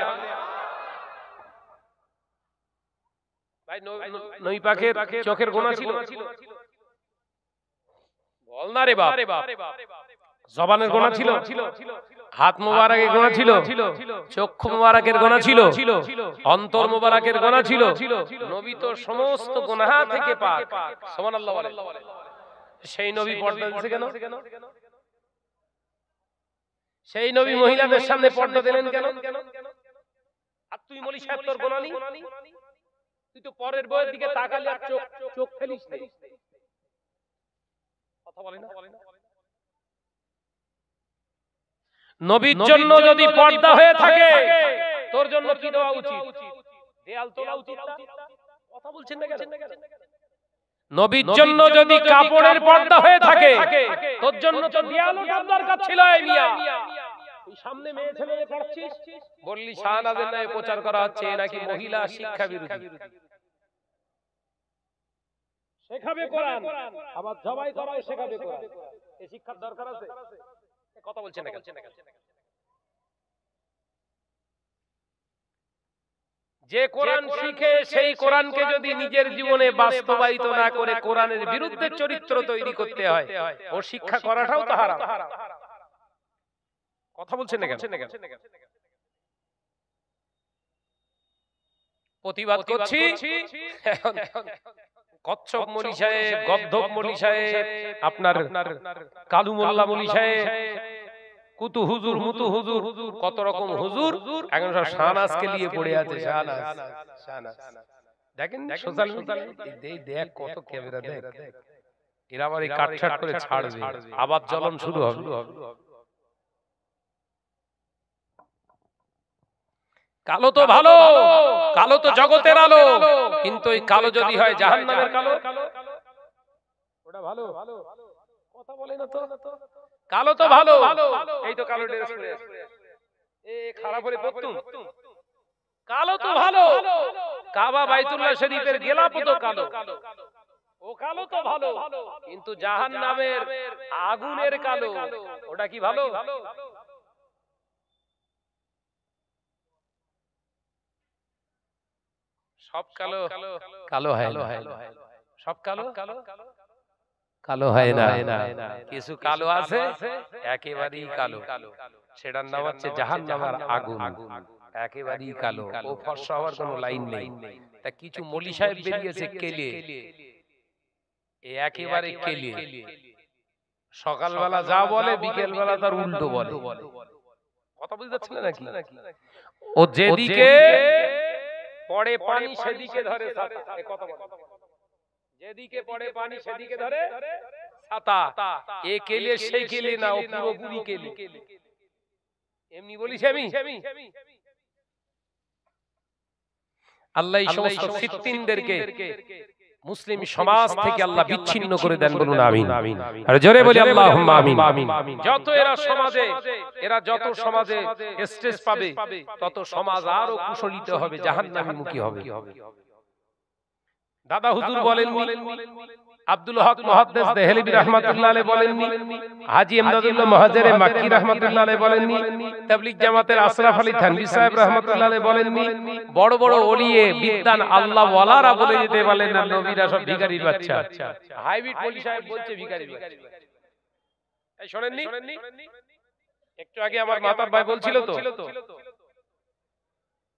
ভাই নবী পাকের চোখের গোনা ছিল? বল না রে বাপ। জবানের গোনা ছিল? হাত মোবারকের গোনা ছিল? চক্ষু মোবারকের গোনা ছিল? অন্তর মোবারকের গোনা ছিল? নবী তো সমস্ত গুনাহ থেকে পাক। সুবহানাল্লাহ বলে। সেই নবী পর্দা দিয়েছে কেন? সেই নবী মহিলাদের সামনে পর্দা দিলেন কেন? আর তুই মৌলী সাহেব, তোর গোনা নেই? তুই তো পরের বইয়ের দিকে তাকালে আর চোখ ফেলিস না। কথা বলে না? নবীর জন্য যদি পর্দা হয়ে থাকে, তোর জন্য কি দেওয়া উচিত? দেয়াল তোলা উচিত না? কথা বলছেন না কেন? নবীর জন্য যদি কাপড়ের পর্দা হয়ে থাকে, তোর জন্য তো দেয়াল ওঠার দরকার ছিল। এই মিয়া, তুই সামনে মেয়ে ছেলে পড়ছিস, বললি শাহনাজের নামে প্রচার করা হচ্ছে নাকি মহিলা শিক্ষা বিরোধী, শেখাবে কোরআন, আবার জবাই করাও শেখাবে কোরআন। এই শিক্ষার দরকার আছে? কথা বলছেন না কেন? যে কোরআন শিখে সেই কোরআনকে যদি নিজের জীবনে বাস্তবায়িত না করে কোরআনের বিরুদ্ধে চরিত্র তৈরি করতে হয়, ও শিক্ষা করাটাও তো হারাম। কথা বলছেন না কেন? প্রতিবাদ করছি। কচ্ছপ মৌলী সাহেব, গদ্ধব মৌলী সাহেব, আপনার কালু মোল্লা মৌলী সাহেব, কুতু হুজুর, মুতু হুজুর, কত রকম হুজুর এখন সব শাহনাজকে নিয়ে পড়ে আছে। শাহনাজ দেখেন সোশ্যাল মিডিয়ায়, দেখ কত ক্যামেরা, দেখ এরা আবার এই কাটছাট করে ছাড়বে, আবার জ্বলন শুরু হবে। কালো তো ভালো, কালো তো জগতের আলো, কিন্তু এই কালো যদি হয় জাহান্নামের কালো, ওটা ভালো? কথা বলে না তো। কালো তো ভালো, এই তো কালো ড্রেস পরে আছে, এই খারাপ হলে পড়তুম। কালো তো ভালো, কাবা বাইতুল্লাহ শরীফের গেলাপ তো কালো, ও কালো তো ভালো, কিন্তু জাহান্নামের আগুনের কালো, ওটা কি ভালো? সব কালো কালো হয় না, সব কালো কালো হয় না, কিছু কালো আছে একেবারেই কালো, সেটার নাম হচ্ছে জাহান্নামের আগুন, একেবারেই কালো, ও ফর্সা হওয়ার কোনো লাইন নেই। তা কিছু মলি সাহেব বেরিয়েছে কেলে, একেবারে কেলে, সকালবেলা যা বলে বিকেল বেলা তার উল্টো বলে। কথা বুঝতে পারছেন নাকি? ও যেদিকে পড়ে পানি সেদিকে ধরে ছাতা, কথা বলে, যেদিকে পড়ে পানি সেদিকে ধরে ছাতা, এ কেলে সেই কেলে না, ও পুরোপুরি কেলে। এমনি বলিস আমি আল্লাহ এই সমস্ত ফিতনাদেরকে মুসলিম সমাজ থেকে আল্লাহ বিচ্ছিন্ন করে দেন, বলুন আমিন। আর জোরে বলি আল্লাহুম্মা আমিন। যত এরা সমাজে, এরা যত সমাজে স্টেজ পাবে তত সমাজ আরো কুশলিত হবে, জাহান্নামীমুখী হবে। দাদা হুজুর বলেননি, আব্দুল হক মুহাদ্দিস দেহলভী রাহমাতুল্লাহ আলাইহি বলেননি, হাজী ইমদাদুল্লাহ মুহাজিরে মাক্কি রাহমাতুল্লাহ আলাইহি বলেননি, তাবলীগ জামাতের আশরাফ আলী থানভী সাহেব রাহমাতুল্লাহ আলাইহি বলেননি, বড় বড় ওলিয়ে বিদ্বান আল্লাহ ওয়ালারা বলে যেতে বলেন না নবীরা সব ভিখারির বাচ্চা। হাইব্রিড ওলি সাহেব বলছে ভিখারির বাচ্চা। এই শুনেননি? একটু আগে আমার মাতার ভাই বলছিল তো,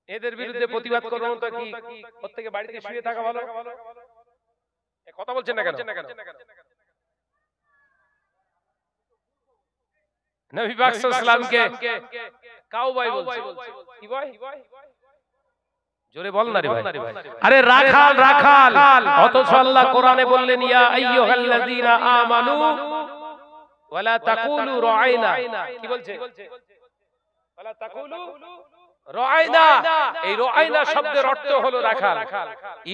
এদের বিরুদ্ধে প্রতিবাদ করবো তো কি প্রত্যেকে বাড়িতে শুয়ে থাকা ভালো? কথা বলছেন না কেন? নবী পাক সাল্লাল্লাহু আলাইহি ওয়াসাল্লামকে কাউ ভাই বলছে, কি ভাই? জোরে বল না রে ভাই। আরে রাখাল রাখাল, অথচ আল্লাহ কোরআনে বললেন ইয়া আইয়ুহাল্লাযীনা আমানু ওয়ালা তাকুলু রাআইনা, কি বলছে? ওয়ালা তাকুলু রাআইনা। এই রাআইনা শব্দের অর্থ হলো রাখাল।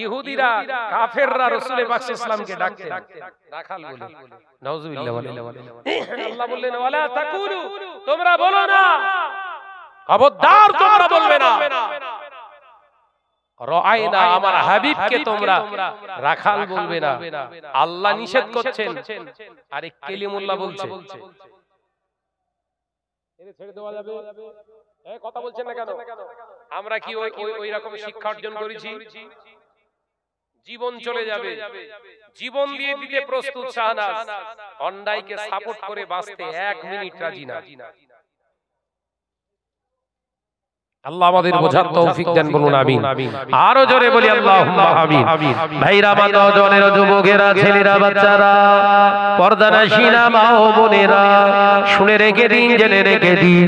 ইহুদিরা কাফেররা রাসূল পাক সাল্লাল্লাহু আলাইহি ওয়াসাল্লামকে ডাকতেন রাখাল বলে। নাউযুবিল্লাহ। আল্লাহ বললেন ওয়ালা তাকুলু, তোমরা বলো না, খবরদার তোমরা বলবে না রাআইনা, আমার হাবিবকে তোমরা রাখাল বলবে না। আল্লাহ নিষেধ করছেন, আরে কালিমুল্লাহ বলছে এর ছেড়ে দেওয়া যাবে? কথা বলছেন না কেন? আমরা কি ওই রকম শিক্ষা অর্জন করেছি? জীবন চলে যাবে, জীবন দিয়ে দিতে প্রস্তুত শাহনাজ, অন্যায়কে সাপোর্ট করে বাঁচতে 1 মিনিট রাজি না। আল্লাহ আমাদের বোঝার তৌফিক দেন, বলুন আমিন। আরো জোরে বলি আল্লাহুম্মা আমিন। ভাইরা, মা, নওজওয়ানেরা, যুবকেরা, ছেলেরা, বাচ্চারা, পর্দানাশীনা মা ও বোনেরা, শুনে রেখে দিন, জেনে রেখে দিন,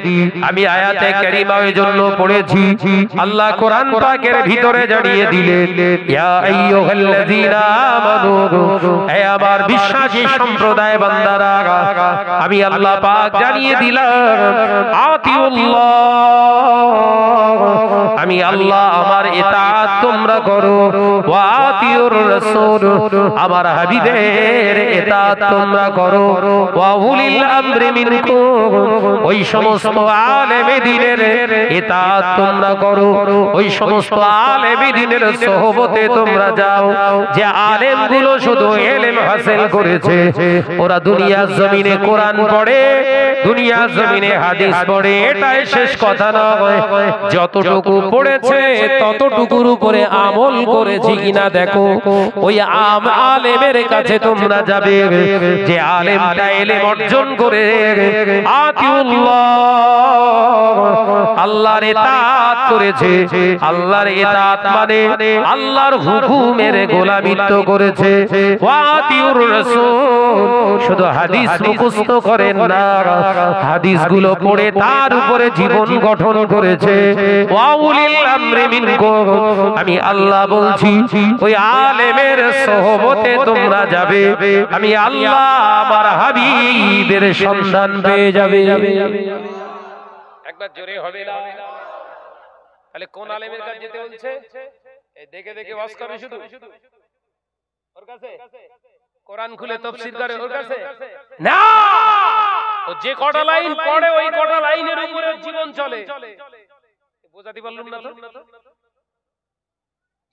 আমি আয়াতে কারিমা ওই জন্য পড়েছি, আল্লাহ কোরআন পাকের ভিতরে জানিয়ে দিলেন ইয়া আইয়ুহাল্লাযীনা আমানু, হে আমার বিশ্বাসী সম্প্রদায় বান্দারা, আমি আল্লাহ পাক জানিয়ে দিলাম আতিউল্লাহ, আমি আল্লাহ আমার ইতাআত তোমরা করো, ওয়া আতিউর রাসূল, আমার হাবিবের ইতাআত তোমরা করো, ওয়া উলিল আমরি মিনকুম, ওই সমস্ত আলেমে দ্বীনের ইতাআত তোমরা করো, ওই সমস্ত আলেমে দ্বীনের সোহবতে তোমরা যাও যে আলেমগুলো শুধু ইলম হাসিল করেছে, ওরা দুনিয়ার জমিনে কোরআন পড়ে, দুনিয়ার জমিনে হাদিস পড়ে, এটাই শেষ কথা নয়, যতটুকু পড়েছে ততটুকুর উপরে আমল করেছি কিনা দেখো। ওই আলেমের কাছে তোমরা যাবে যে আলেমটা ইলম অর্জন করে আতিউল্লাহ, আল্লাহর ইতাআত করেছে, আল্লাহর ইতাআত মানে আল্লাহর হুকুমের গোলামিত্ব করেছে, ওয়া আতিউর রাসূল, শুধু হাদিস মুখস্থ করেন না, হাদিসগুলো পড়ে তার উপরে জীবন গঠন করেছে, ওয়া উলিল আমরি মিনকুম, আমি আল্লাহ বলছি ওই আলেমের সোহবতে তোমরা যাবে, আমি আল্লাহ আমার হাবিবের সন্ধান পেয়ে যাবে। একবার জোরে হবে না? তাহলে কোন আলেমের কাছে যেতে বলছে? এই দেখে দেখে ওয়াজ করে শুধু ওর কাছে, কোরআন খুলে তাফসীর করে ওর কাছে না, ও যে কটা লাইন পড়ে ওই কটা লাইনের উপরে জীবন চলে। বোঝাতে পারলাম না তো?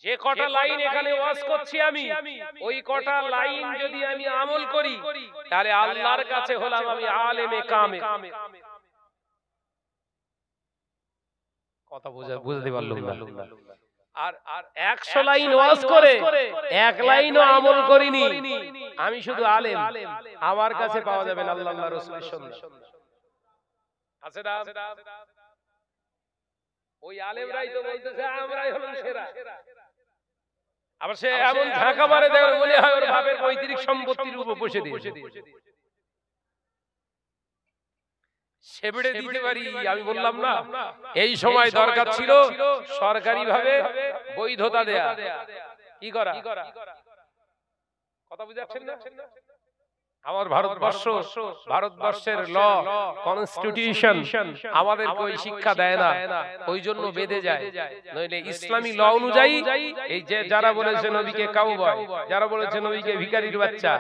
যে কটা লাইন এখানে ওয়াজ করছি আমি, ওই কটা লাইন যদি আমি আমল করি তাহলে আল্লাহর কাছে হলাম আমি আলেমে কামে। কথা বুঝাতে পারলাম না? আর 100 লাইন ওয়াজ করে এক লাইনও আমল করিনি, আমি শুধু আলেম, আমার কাছে পাওয়া যাবে না আল্লাহর রাসূলের সন্ধান আছে না? ওই আলেমরাই তো বলতেছে আমরাই হলাম সেরা, আবার সে এমন ঢাকা মারে দেয় মনে হয় ওর বাপের পৈতৃক সম্পত্তির উপর বসে দিয়েছে। সেবেড়ে দিতে পারি, আমি বললাম না এই সময় দরকার ছিল সরকারি ভাবে বৈধতা দেয়া। কি করা, কথা বুঝাচ্ছেন না? আমার ভারতবর্ষের ল কনস্টিটিউশন আমাদেরকে ওই শিক্ষা দেয় না, ওই জন্য বেঁধে যায়। নইলে ইসলামী ল অনুযায়ী এই যে যারা বলেছে নবীকে কাউবয়, যারা বলেছে নবীকে ভিখারির বাচ্চা,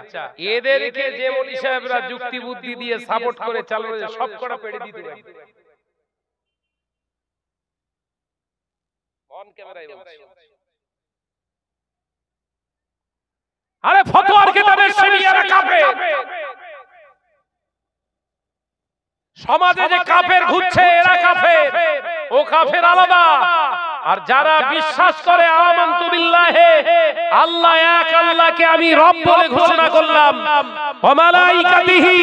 এদেরকে যে মৌলভী সাহেবরা যুক্তি বুদ্ধি দিয়ে সাপোর্ট করে চালানো সব কটা পেড়ে দিতে পারে। অন ক্যামেরায় বলছি, আরে ফতোয়ার কিতাবের শিবিয়ারা কাফের, সমাজে যে কাফের ঘুরছে এরা কাফের, ও কাফের আলাদা। আর যারা বিশ্বাস করে আমানতু বিল্লাহি, আল্লাহ এক, আল্লাহকে আমি রব বলে ঘোষণা করলাম, ওয়া মালাইকাতিহি,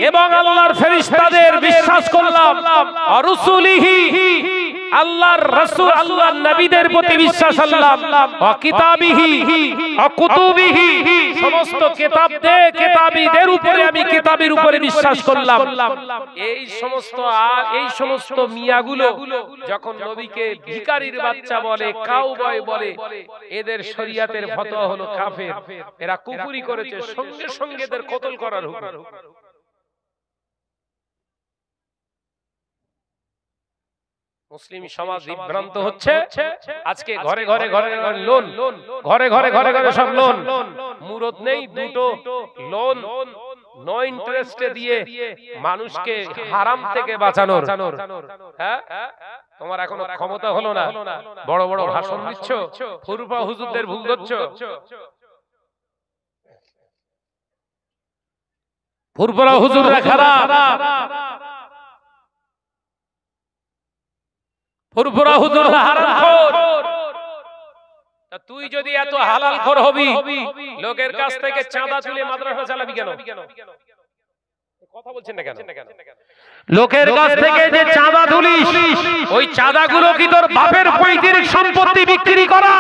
এবং আল্লাহর ফেরেশতাদের বিশ্বাস করলাম, আর রাসূলিহি, আল্লাহর রাসূল আল্লাহর নবীদের প্রতি বিশ্বাস করলাম, ওয়া কিতাবিহি ওয়া কুতুবিহি, সমস্ত কিতাবীদের উপরে আমি কিতাবের উপরে বিশ্বাস করলাম। এই সমস্ত মিয়াগুলো যখন নবীকে ভিখারির বাচ্চা বলে, কাউবয় বলে, এদের শরীয়তের ফতোয়া হলো কাফের, এরা কুফরি করেছে, সঙ্গে সঙ্গে এদের কতল করার হুকুম। মুসলিম সমাজ বিভ্রান্ত হচ্ছে, আজকে ঘরে ঘরে লোন, ঘরে ঘরে সব লোন, মুরদ নেই, দুটো লোন নো ইন্টারেস্টে দিয়ে মানুষকে হারাম থেকে বাঁচানোর। হ্যাঁ, তোমার এখনো ক্ষমতা হলো না, বড় বড় ভাষণ দিচ্ছ, ফুরফা হুজুরদের ভুল ধরছ। ফুরফুরা হুজুররা খারাপ, ফুরফুরা হুজুররা হারামখোর। তুই যদি এত হালালখোর হবি, লোকের কাছ থেকে চাঁদা তুলে মাদ্রাসা চালাবি কেন? কথা বলছেন না কেন? লোকের কাছ থেকে যে চাঁদা তুলিস, ওই চাঁদাগুলো কি তোর বাপের পৈতৃক সম্পত্তি বিক্রি করা?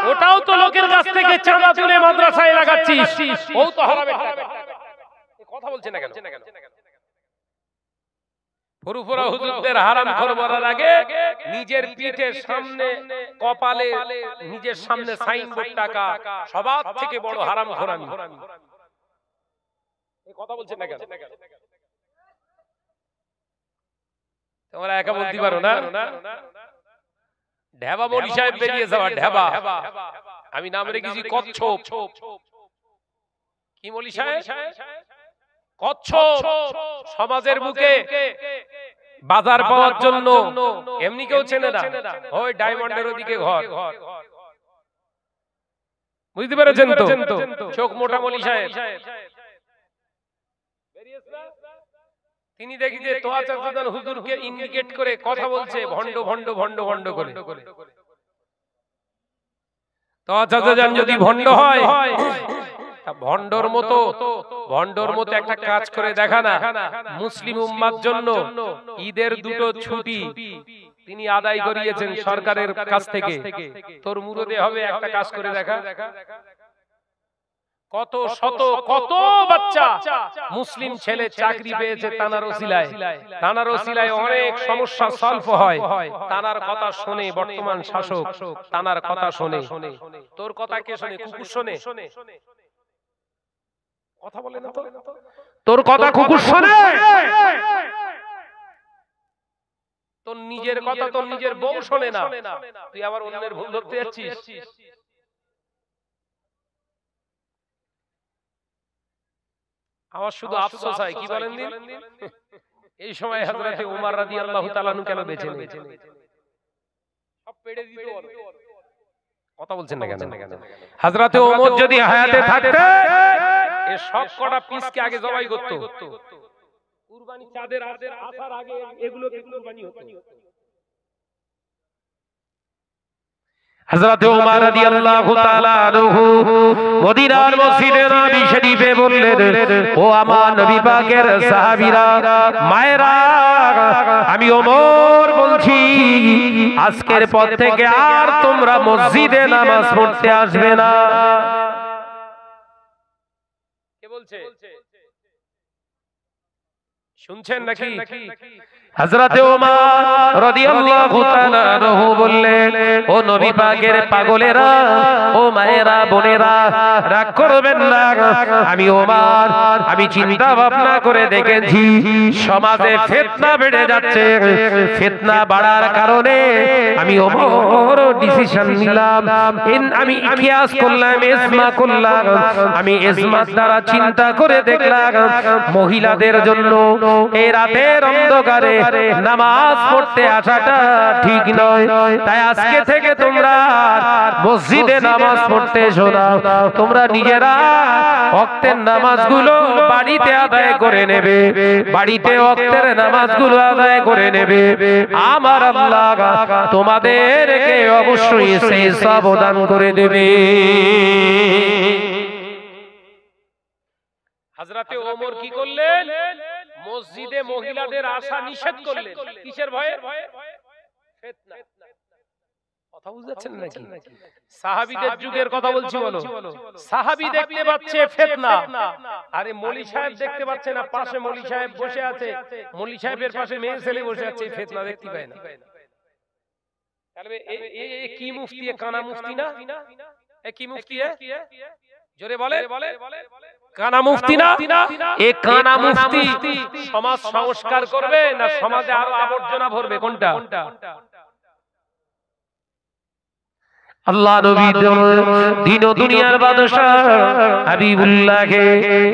ওটাও তো লোকের কাছ থেকে চাঁদা তুলে মাদ্রাসায় লাগাচ্ছিস, ও তো হারামের টাকা। কথা বলছেন না কেন? ফুরফুরা হুজুরদের হারামখোর বলার আগে নিজের পিঠের সামনে, কপালে, নিজের সামনে সাইনবোর্ড টাকা, সবার থেকে বড় হারামখোর আমি। এই কথা বলছেন না কেন? তোমরা একা বলতে পারো না? ঢেবা মৌলভী সাহেব বেরিয়ে যাওয়া, ঢেবা, আমি নাম রেখেছি কচ্ছপ। কি মৌলভী সাহেব? কচ্ছপ। সমাজের বুকে বাজার পাওয়ার জন্য এমনি কেউ চেনে না, ওই ডায়মন্ডের ওদিকে ঘর। বুঝতে পেরেছেন তো? চোখ মোটা মৌলভী সাহেব, তিনি দেখি যে তোয়া চাচাদান হুজুরকে ইন্ডিকেট করে কথা বলছে, ভণ্ড ভণ্ড ভণ্ড ভণ্ড করে। তোয়া চাচাদান যদি ভণ্ড হয়, ভণ্ডর মতো একটা কাজ করে দেখা না, মুসলিম উম্মার জন্য ঈদের দুটো ছুটি তিনি আদায় করিয়েছেন সরকারের কাছ থেকে। তোর মুরদে হবে একটা কাজ করে দেখা। কত বাচ্চা মুসলিম ছেলে চাকরি পেয়েছে তানার ওসিলায়, অনেক সমস্যা সলভ হয়। তানার কথা শোনে বর্তমান শাসক, তানার কথা শোনে। তোর কথা কে শোনে? কুকুর শোনে? কথা বলে না তো? তোর কথা কুকুর শোনে? তোর নিজের কথা তোর নিজের বউ শোনে না, তুই আবার অন্যের ভুল ধরতে যাচ্ছিস। আমার শুধু আফসোস হয়, কি বলেন দিন, এই সময় হযরতে উমর রাদিয়াল্লাহু তাআলা আনহু কেন বেঁচে নেই? সব পেড়ে দিত। কথা বলছেন না কেন? হযরতে ওমর যদি হায়াতে থাকতে এই সব কটা পিসকে আগে জবাই করত। কুরবানি চাঁদের আসার আগে এগুলোকে কুরবানি হতো। হযরত ওমর রাদিয়াল্লাহু তাআলা আনহু মদিনার মসজিদে নবী শরীফে বললেন, ও আমার নবী পাকের সাহাবীরা, মায়েরা, আমি ওমর বলছি, আজকের পর থেকে আর তোমরা মসজিদে নামাজ পড়তে আসবে না। কে বলছে? শুনছেন নাকি? হযরত ওমর রাদিয়াল্লাহু তাআলা আনহু বললেন, ও নবী পাকের পাগলেরা, ও মায়েরা, বোনেরা, রাগ করবেন না। আমি ওমর, আমি চিন্তা ভাবনা করে দেখেছি সমাজে ফিতনা বেড়ে যাচ্ছে। ফিতনা বাড়ার কারণে আমি ওমর ডিসিশন নিলাম, আমি কিয়াস করলাম, ইজমা করলাম। আমি ইজমার দ্বারা চিন্তা করে দেখলাম মহিলাদের জন্য এই রাতের অন্ধকারে নামাজ পড়তে আসাটা ঠিক নয়। তাই আজকে থেকে তোমরা মসজিদে নামাজ পড়তে এসো না, তোমরা নিজেরা ওয়াক্তের নামাজগুলো বাড়িতে আদায় করে নেবে, বাড়িতে ওয়াক্তের নামাজগুলো আদায় করে নেবে। আমার আল্লাহ তোমাদেরকে অবশ্যই সেই সাবধান করে দেবে। হযরতে ওমর কি করলেন? মসজিদে মহিলাদের আসা নিষেধ করলেন। কিসের ভয়ে? ফিতনা। কথা বুঝাচ্ছেন নাকি? সাহাবীদের যুগের কথা বলছি, বলো। সাহাবী দেখতে পাচ্ছে ফিতনা, আরে মৌলী সাহেব দেখতে পাচ্ছে না, পাশে মৌলী সাহেব বসে আছে, মৌলী সাহেবের পাশে মেয়ে ছেলে বসে আছে, ফিতনা দেখতে পায় না। তাহলে এই কি মুফতি? কানা মুফতি না? এ কি মুফতি? জোরে বলে, কানা মুফতি না? এ কানা মুফতি সমাজ সংস্কার করবে না সমাজে আরো আবর্জনা ভরবে? কোনটা? আল্লাহ নবী দিন ও দুনিয়ার বাদশা হাবিবুল্লাহকে,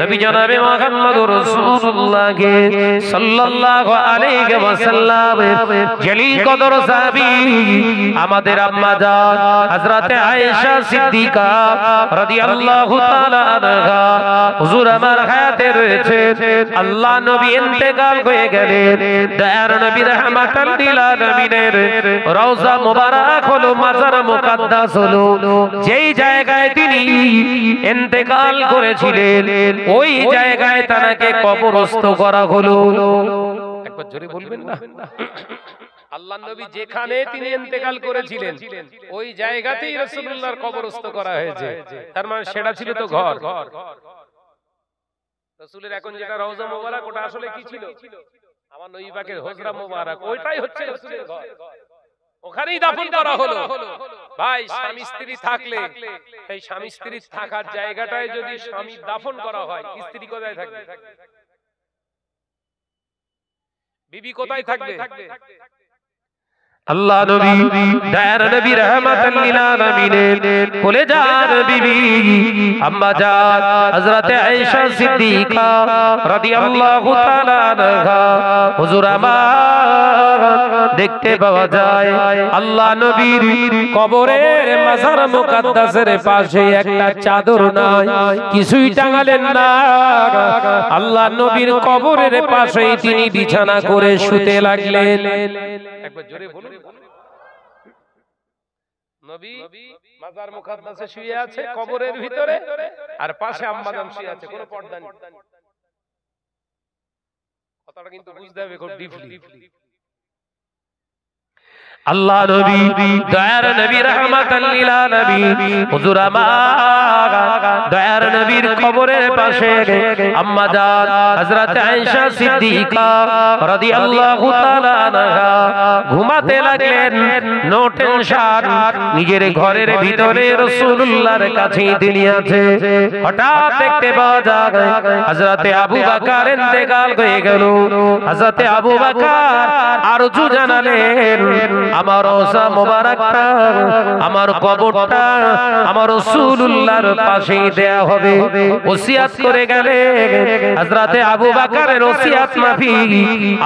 নবী জনাবে মুহাম্মদুর রাসূলুল্লাহকে সাল্লাল্লাহু আলাইহি ওয়াসাল্লাম জলিল কদর সাহাবী আমাদের আম্মা জান হযরতে আয়েশা সিদ্দিকা রাদিয়াল্লাহু তাআলা আনহা হুজুর আমার হায়াতে রয়েছে। আল্লাহ নবী ইন্তেকাল হয়ে গেলেন, দয়ার নবী রাহমাতাল লিল আলামিনের রওজা মুবারক হলো, মাজার মুকাদ্দাস হলো, যেই জায়গায় তিনি ইন্তেকাল করেছিলেন ওই জায়গায় তাকে কবরস্থ করা হলো। একবার জোরে বলবেন না? আল্লাহর নবী যেখানে তিনি ইন্তেকাল করেছিলেন ওই জায়গাতেই রাসূলুল্লাহর কবরস্থ করা হয়েছে। তার মানে সেটা ছিল তো ঘর। রাসূলের এখন যেটা রওজা মুবারক, ওটা আসলে কি ছিল? আমার নবী পাকের হুজরা মুবারক, ওইটাই হচ্ছে রাসূলের ঘর। ওখানেই দাফন করা হলো। ভাই, স্বামী স্ত্রী থাকলে এই স্বামী স্ত্রী থাকার জায়গাটায় যদি স্বামী দাফন করা হয়, স্ত্রী কোথায় থাকবে? বিবি কোথায় থাকবে? আল্লাহ নবী দয়ার নবী রাহমাতাল লিল আলামিনের কলেজার বিবি আম্মা জান হযরতে আয়েশা সিদ্দিকা রাদিয়াল্লাহু তাআলা আনহা হুজুর আমার দেখতে পাওয়া যায় আল্লাহ নবীর কবরের মাজার মুকাদ্দাসের পাশে একটা চাদর নাই, কিছুই টাঙালেন না। আল্লাহ নবীর কবরের পাশেই তিনি বিছানা করে শুতে লাগলেন। একবার জোরে বলুন। নবী মাজার মুকাদ্দাসে শুয়ে আছে কবরের ভিতরে, আর পাশে আম্মা জান শুয়ে আছে, কোনো পর্দা নেই। কথাটা কিন্তু বুঝতে হবে খুব ডিপলি। আল্লাহ নবী দয়ার নবী রাহমাতাল লিল আলামিন হুজুর আমার দয়ার নবীর কবরের পাশে আম্মা জান হযরত আয়েশা সিদ্দিকা রাদিয়াল্লাহু তাআলা আনহা ঘুমাতে লাগলেন। নো টেনশন, নিজের ঘরের ভিতরে রাসূলুল্লাহর কাছে তিনি আছে। হঠাৎ দেখতে পাওয়া যায় হযরত আবু বকর ইন্তেকাল হয়ে গেল। হযরত আবু বকর আরজু জানালেন, আমার রওজা মুবারকটা, আমার কবরটা আমার রাসূলুল্লাহর পাশেই দেয়া হবে। ওসিয়াত করে গেলেন। হযরত আবু বকরের ওসিয়াত মাফিক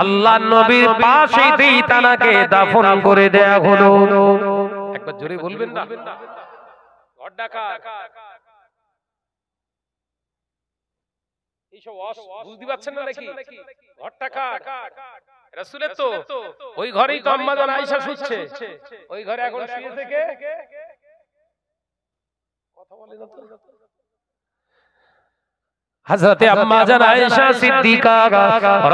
আল্লাহর নবীর পাশেই তাকে দাফন করে দেয়া হলো। একবার জোরে বলবেন না? ঘর ডাকা এইসব বুঝতে পারছেন না নাকি? ঘরটা কার? রাসূলের তো। ওই ঘরেই তো আম্মা জান আয়েশা শুচ্ছে। ওই ঘরে এখন শুয়েছে কে? হযরতে আম্মা জান আয়েশা সিদ্দিকা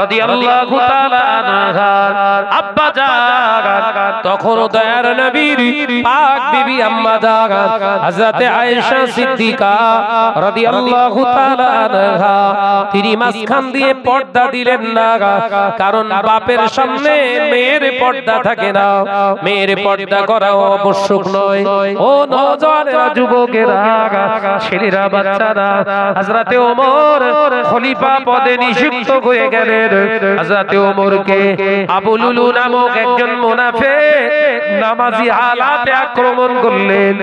রাদিয়াল্লাহু তাআলা আনহা আব্বা জান তখন দয়ার নবীর পাক বিবি আম্মা জান হযরতে আয়েশা সিদ্দিকা রাদিয়াল্লাহু তাআলা আনহা তিনি মাঝখান দিয়ে পর্দা দিলেন না, কারণ বাপের সামনে মেয়ের পর্দা থাকে না, মেয়ের পর্দা করা আবশ্যক নয়। ও নওজওয়ানেরা, যুবকেরা, ছেলেরা, বাচ্চারা, হযরতে ওমর খলিফা পদে নিযুক্ত হয়ে গেলেন। হযরতে ওমরকে আবু লুলু নামক একজন মুনাফিক নামাজি হালাতে আক্রমণ করলেন।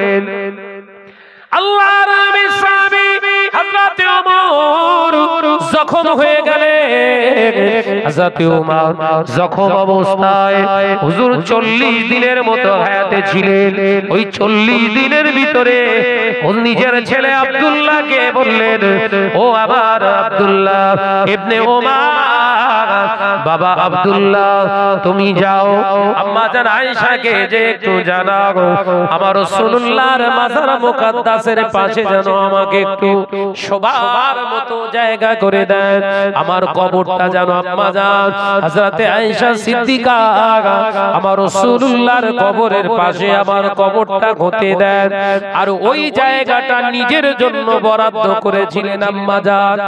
আল্লাহর নবীর সাহাবী হযরতে ওমর জখম হয়ে গেলেন। হযরতে ওমর জখম অবস্থায় হুজুর 40 দিনের মতো হায়াতে ছিলেন। ওই 40 দিনের ভিতরে ও নিজের ছেলে আব্দুল্লাহকে বললেন, ও আবার আব্দুল্লাহ ইবনে ওমর, বাবা আব্দুল্লাহ তুমি যাও আম্মা জান আয়েশাকে যে একটু জানাও আমার রাসূলুল্লাহর মাজার মুকাদ্দাসের পাশে যেন আমাকে একটু শোবার মতো জায়গা করে দেন, আমার কবরটা যেন আম্মা জান হযরতে আয়েশা সিদ্দিকা আমার রাসূলুল্লাহর কবরের পাশে আমার কবরটা হতে দেন। আর ওই জায়গাটা নিজের জন্য বরাদ্দ করেছিলেন আম্মা জান।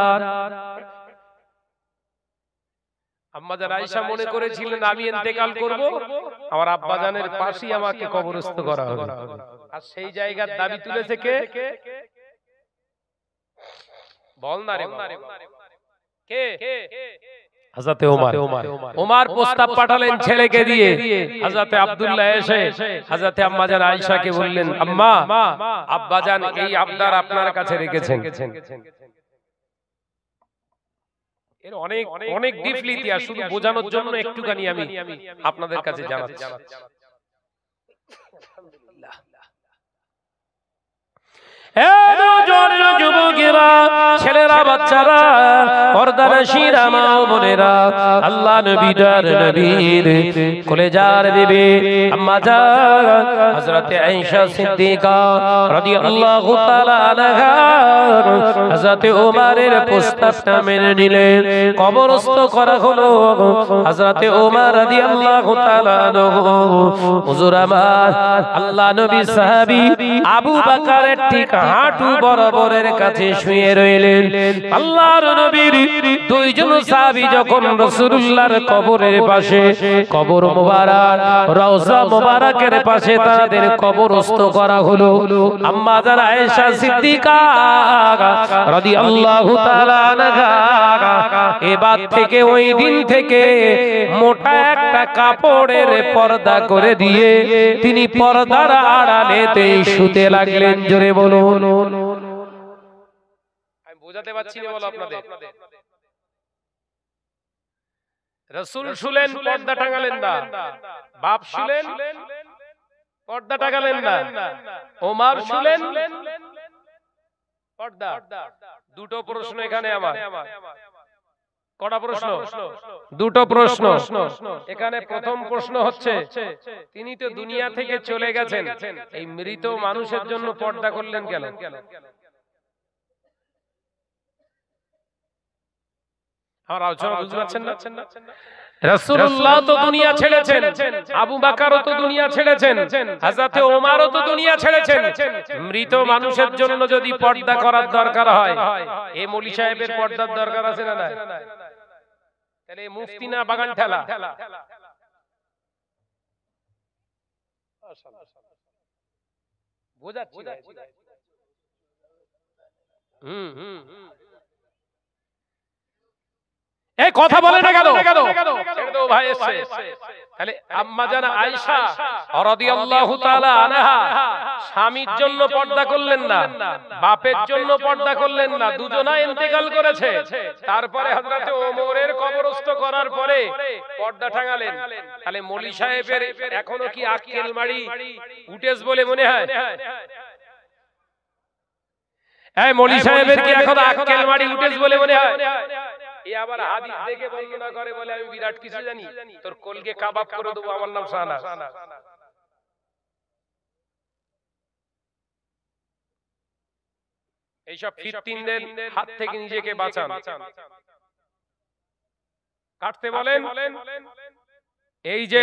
আম্মা জান আয়েশা মনে করেছিলেন আমি ইন্তেকাল করব, আমার আব্বা জানের পাশেই আমাকে কবরস্থ করা হবে। আর সেই জায়গার দাবি তুলেছে কে? বল না রে, কে? হযরতে ওমর। ওমর প্রস্তাব পাঠালেন ছেলেকে দিয়ে। হযরতে আব্দুল্লাহ এসে হযরতে আম্মা জান আয়েশাকে বললেন, আম্মা আব্বা জান এই আবদার আপনার কাছে রেখেছেন। এর অনেক অনেক ডিপলি ইতিহাস, শুধু বোঝানোর জন্য একটুখানি আমি আপনাদের কাছে জানাচ্ছি। যুবকেরা, ছেলেরা, বাচ্চারা, পর্দানশীরা, মা ও বোনেরা, আল্লাহ নবীর নবীর কলেজার বিবি আম্মা জান হযরতে আয়েশা সিদ্দিকা রাদিয়াল্লাহু তাআলা আনহা হযরতে ওমরের প্রস্তাবটা মেনে নিলেন। কবরস্থ করা হলো হযরতে ওমর রাদিয়াল্লাহু তাআলা আনহু। হুজুর আমার আল্লাহ নবী সাহাবী আবু বকরের ঠিক হাঁটু বরাবরের কাছে শুয়ে রইলেন। আল্লাহর নবীর দুইজন সাহাবী যখন রাসূলুল্লাহর কবরের পাশে, কবর মোবারক রওজা মোবারকের পাশে তাদের কবরস্থ করা হলো, আম্মা জান আয়েশা সিদ্দিকা রাদিয়াল্লাহু তাআলা আনহা এবার থেকে ওই দিন থেকে মোটা একটা কাপড়ের পর্দা করে দিয়ে তিনি পর্দার আড়ালেতে শুতে লাগলেন। জোরে বলুন। আমি বোঝাতে পারছি না, বলো আপনাদের। রাসূল শুলেন, পর্দা টাঙালেন না। বাপ শুলেন, পর্দা টাঙালেন না। ওমর শুলেন, পর্দা। দুটো প্রশ্ন এখানে আমার। কটা প্রশ্ন? দুটো প্রশ্ন। এখানে প্রথম প্রশ্ন হচ্ছে, তিনি তো দুনিয়া থেকে চলে গেছেন, এই মৃত মানুষের জন্য পর্দা করলেন কেন? আমার আলোচনা বুঝতে পারছেন না? রাসূলুল্লাহ তো দুনিয়া ছেড়েছেন, আবু বকরও তো দুনিয়া ছেড়েছেন, হযরতে ওমরও তো দুনিয়া ছেড়েছেন। মৃত মানুষের জন্য যদি পর্দা করার দরকার হয়, এই মৌলী সাহেবের পর্দার দরকার আছে না? তাহলে মুফতি না বাগান ঠেলা? বোঝাচ্ছি। এই কথা বলে না কেন? ভাই এসে তাহলে আম্মা জান আয়েশা রাদিয়াল্লাহু তাআলা আনহা স্বামীর জন্য পর্দা করলেন না, বাপের জন্য পর্দা করলেন না, দুজনাই ইন্তেকাল করেছে। তারপরে হযরতে ওমরের কবরস্থ করার পরে পর্দা টাঙালেন। তাহলে মৌলী সাহেবের এখনো কি আক্কেল মাড়ি উঠেস বলে মনে হয়? এই মৌলী সাহেবের কি এখন আক্কেল মাড়ি উঠেস বলে মনে হয়? এই আবার হাদিস দেখে বর্ণনা করে বলে আমি বিরাট কিছু জানি, তোর কলকে কাবাব করে দেবো, আমার নাম শাহনাজ। এইসব ফিতনাদের হাত থেকে নিজেকে বাঁচান। কাটতে বলেন, এই যে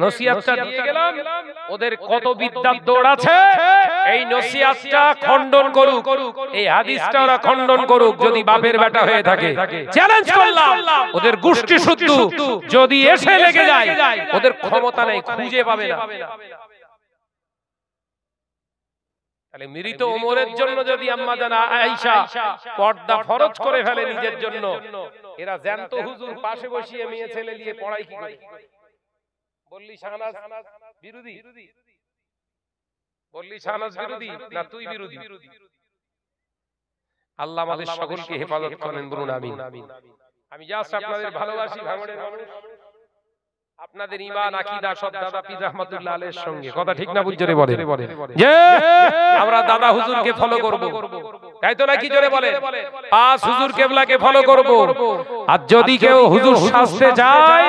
নসিহতটা দিয়ে গেলাম, ওদের কত বিদ্যার দৌড় আছে, এই নসিহতটা খণ্ডন করুক, এই হাদিসটা ওরা খণ্ডন করুক। যদি বাপের বেটা হয়ে থাকে চ্যালেঞ্জ করলাম, ওদের গোষ্ঠী শুদ্ধ যদি এসে লেগে যায়, ওদের ক্ষমতা নেই, খুঁজে পাবে না। তাহলে মৃত ওমরের জন্য যদি আম্মা জান আয়েশা পর্দা ফরজ করে ফেলে নিজের জন্য, এরা জ্যান্ত হুজুর পাশে বসিয়ে মেয়ে ছেলে নিয়ে পড়াই কি করে? বললি শাহনাজ বিরোধী, বললি শাহনাজ বিরোধী না তুই বিরোধী? আল্লাহ আমাদের সকলকে হেফাজত করেন, বলুন আমিন। আমি জাস্ট আপনাদের ভালোবাসি, ভাঙড়ের মানুষ, আপনাদের ঈমান আকীদা সব দাদা পীর রাহমাতুল্লাহ আলাইহির সঙ্গে, কথা ঠিক না? বুঝজোরে বলে যে আমরা দাদা হুজুরকে ফলো করব, তাই তো নাকি? জোরে বলে পাঁচ হুজুর কেবলাকে ফলো করব। আর যদি কেউ হুজুর সাজতে যায়,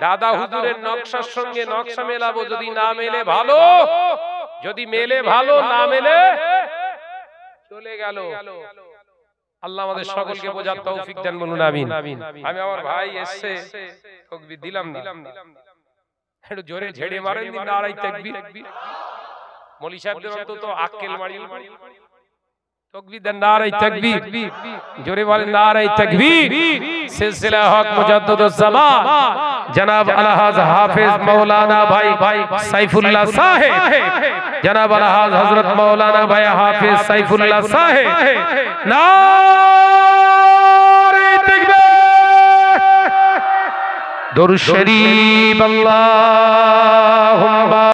দাদা হুজুরের নকশার সঙ্গে নকশা মেলাবো, যদি না মেলে ভালো, যদি মেলে ভালো, না মেলে চলে গেল। আল্লাহ আমাদের সকলকে বোঝার তৌফিক দেন, বলুন আমিন। আমি আমার ভাই এসে তাকবীর দিলাম না, একটু জোরে ঝেড়ে মারেন দিন, নারায়ে তাকবীর। মৌলী সাহেবদের অন্তত আক্কেল মারিয়ে তাকবীর দেন, নারায়ে তাকবীর, জোরে বলেন নারায়ে তাকবীর। সিলসিলা হক মুজাদ্দিদুজ জামান জনাব আলহাজ হাফেজ মাওলানা ভাই সাইফুল্লাহ সাহেব, জনাব আলহাজ হযরত মাওলানা ভাই হাফেজ সাইফুল্লাহ সাহেব, নারে তাকবীর, দুরূদ শরীফ, আল্লাহুম্মা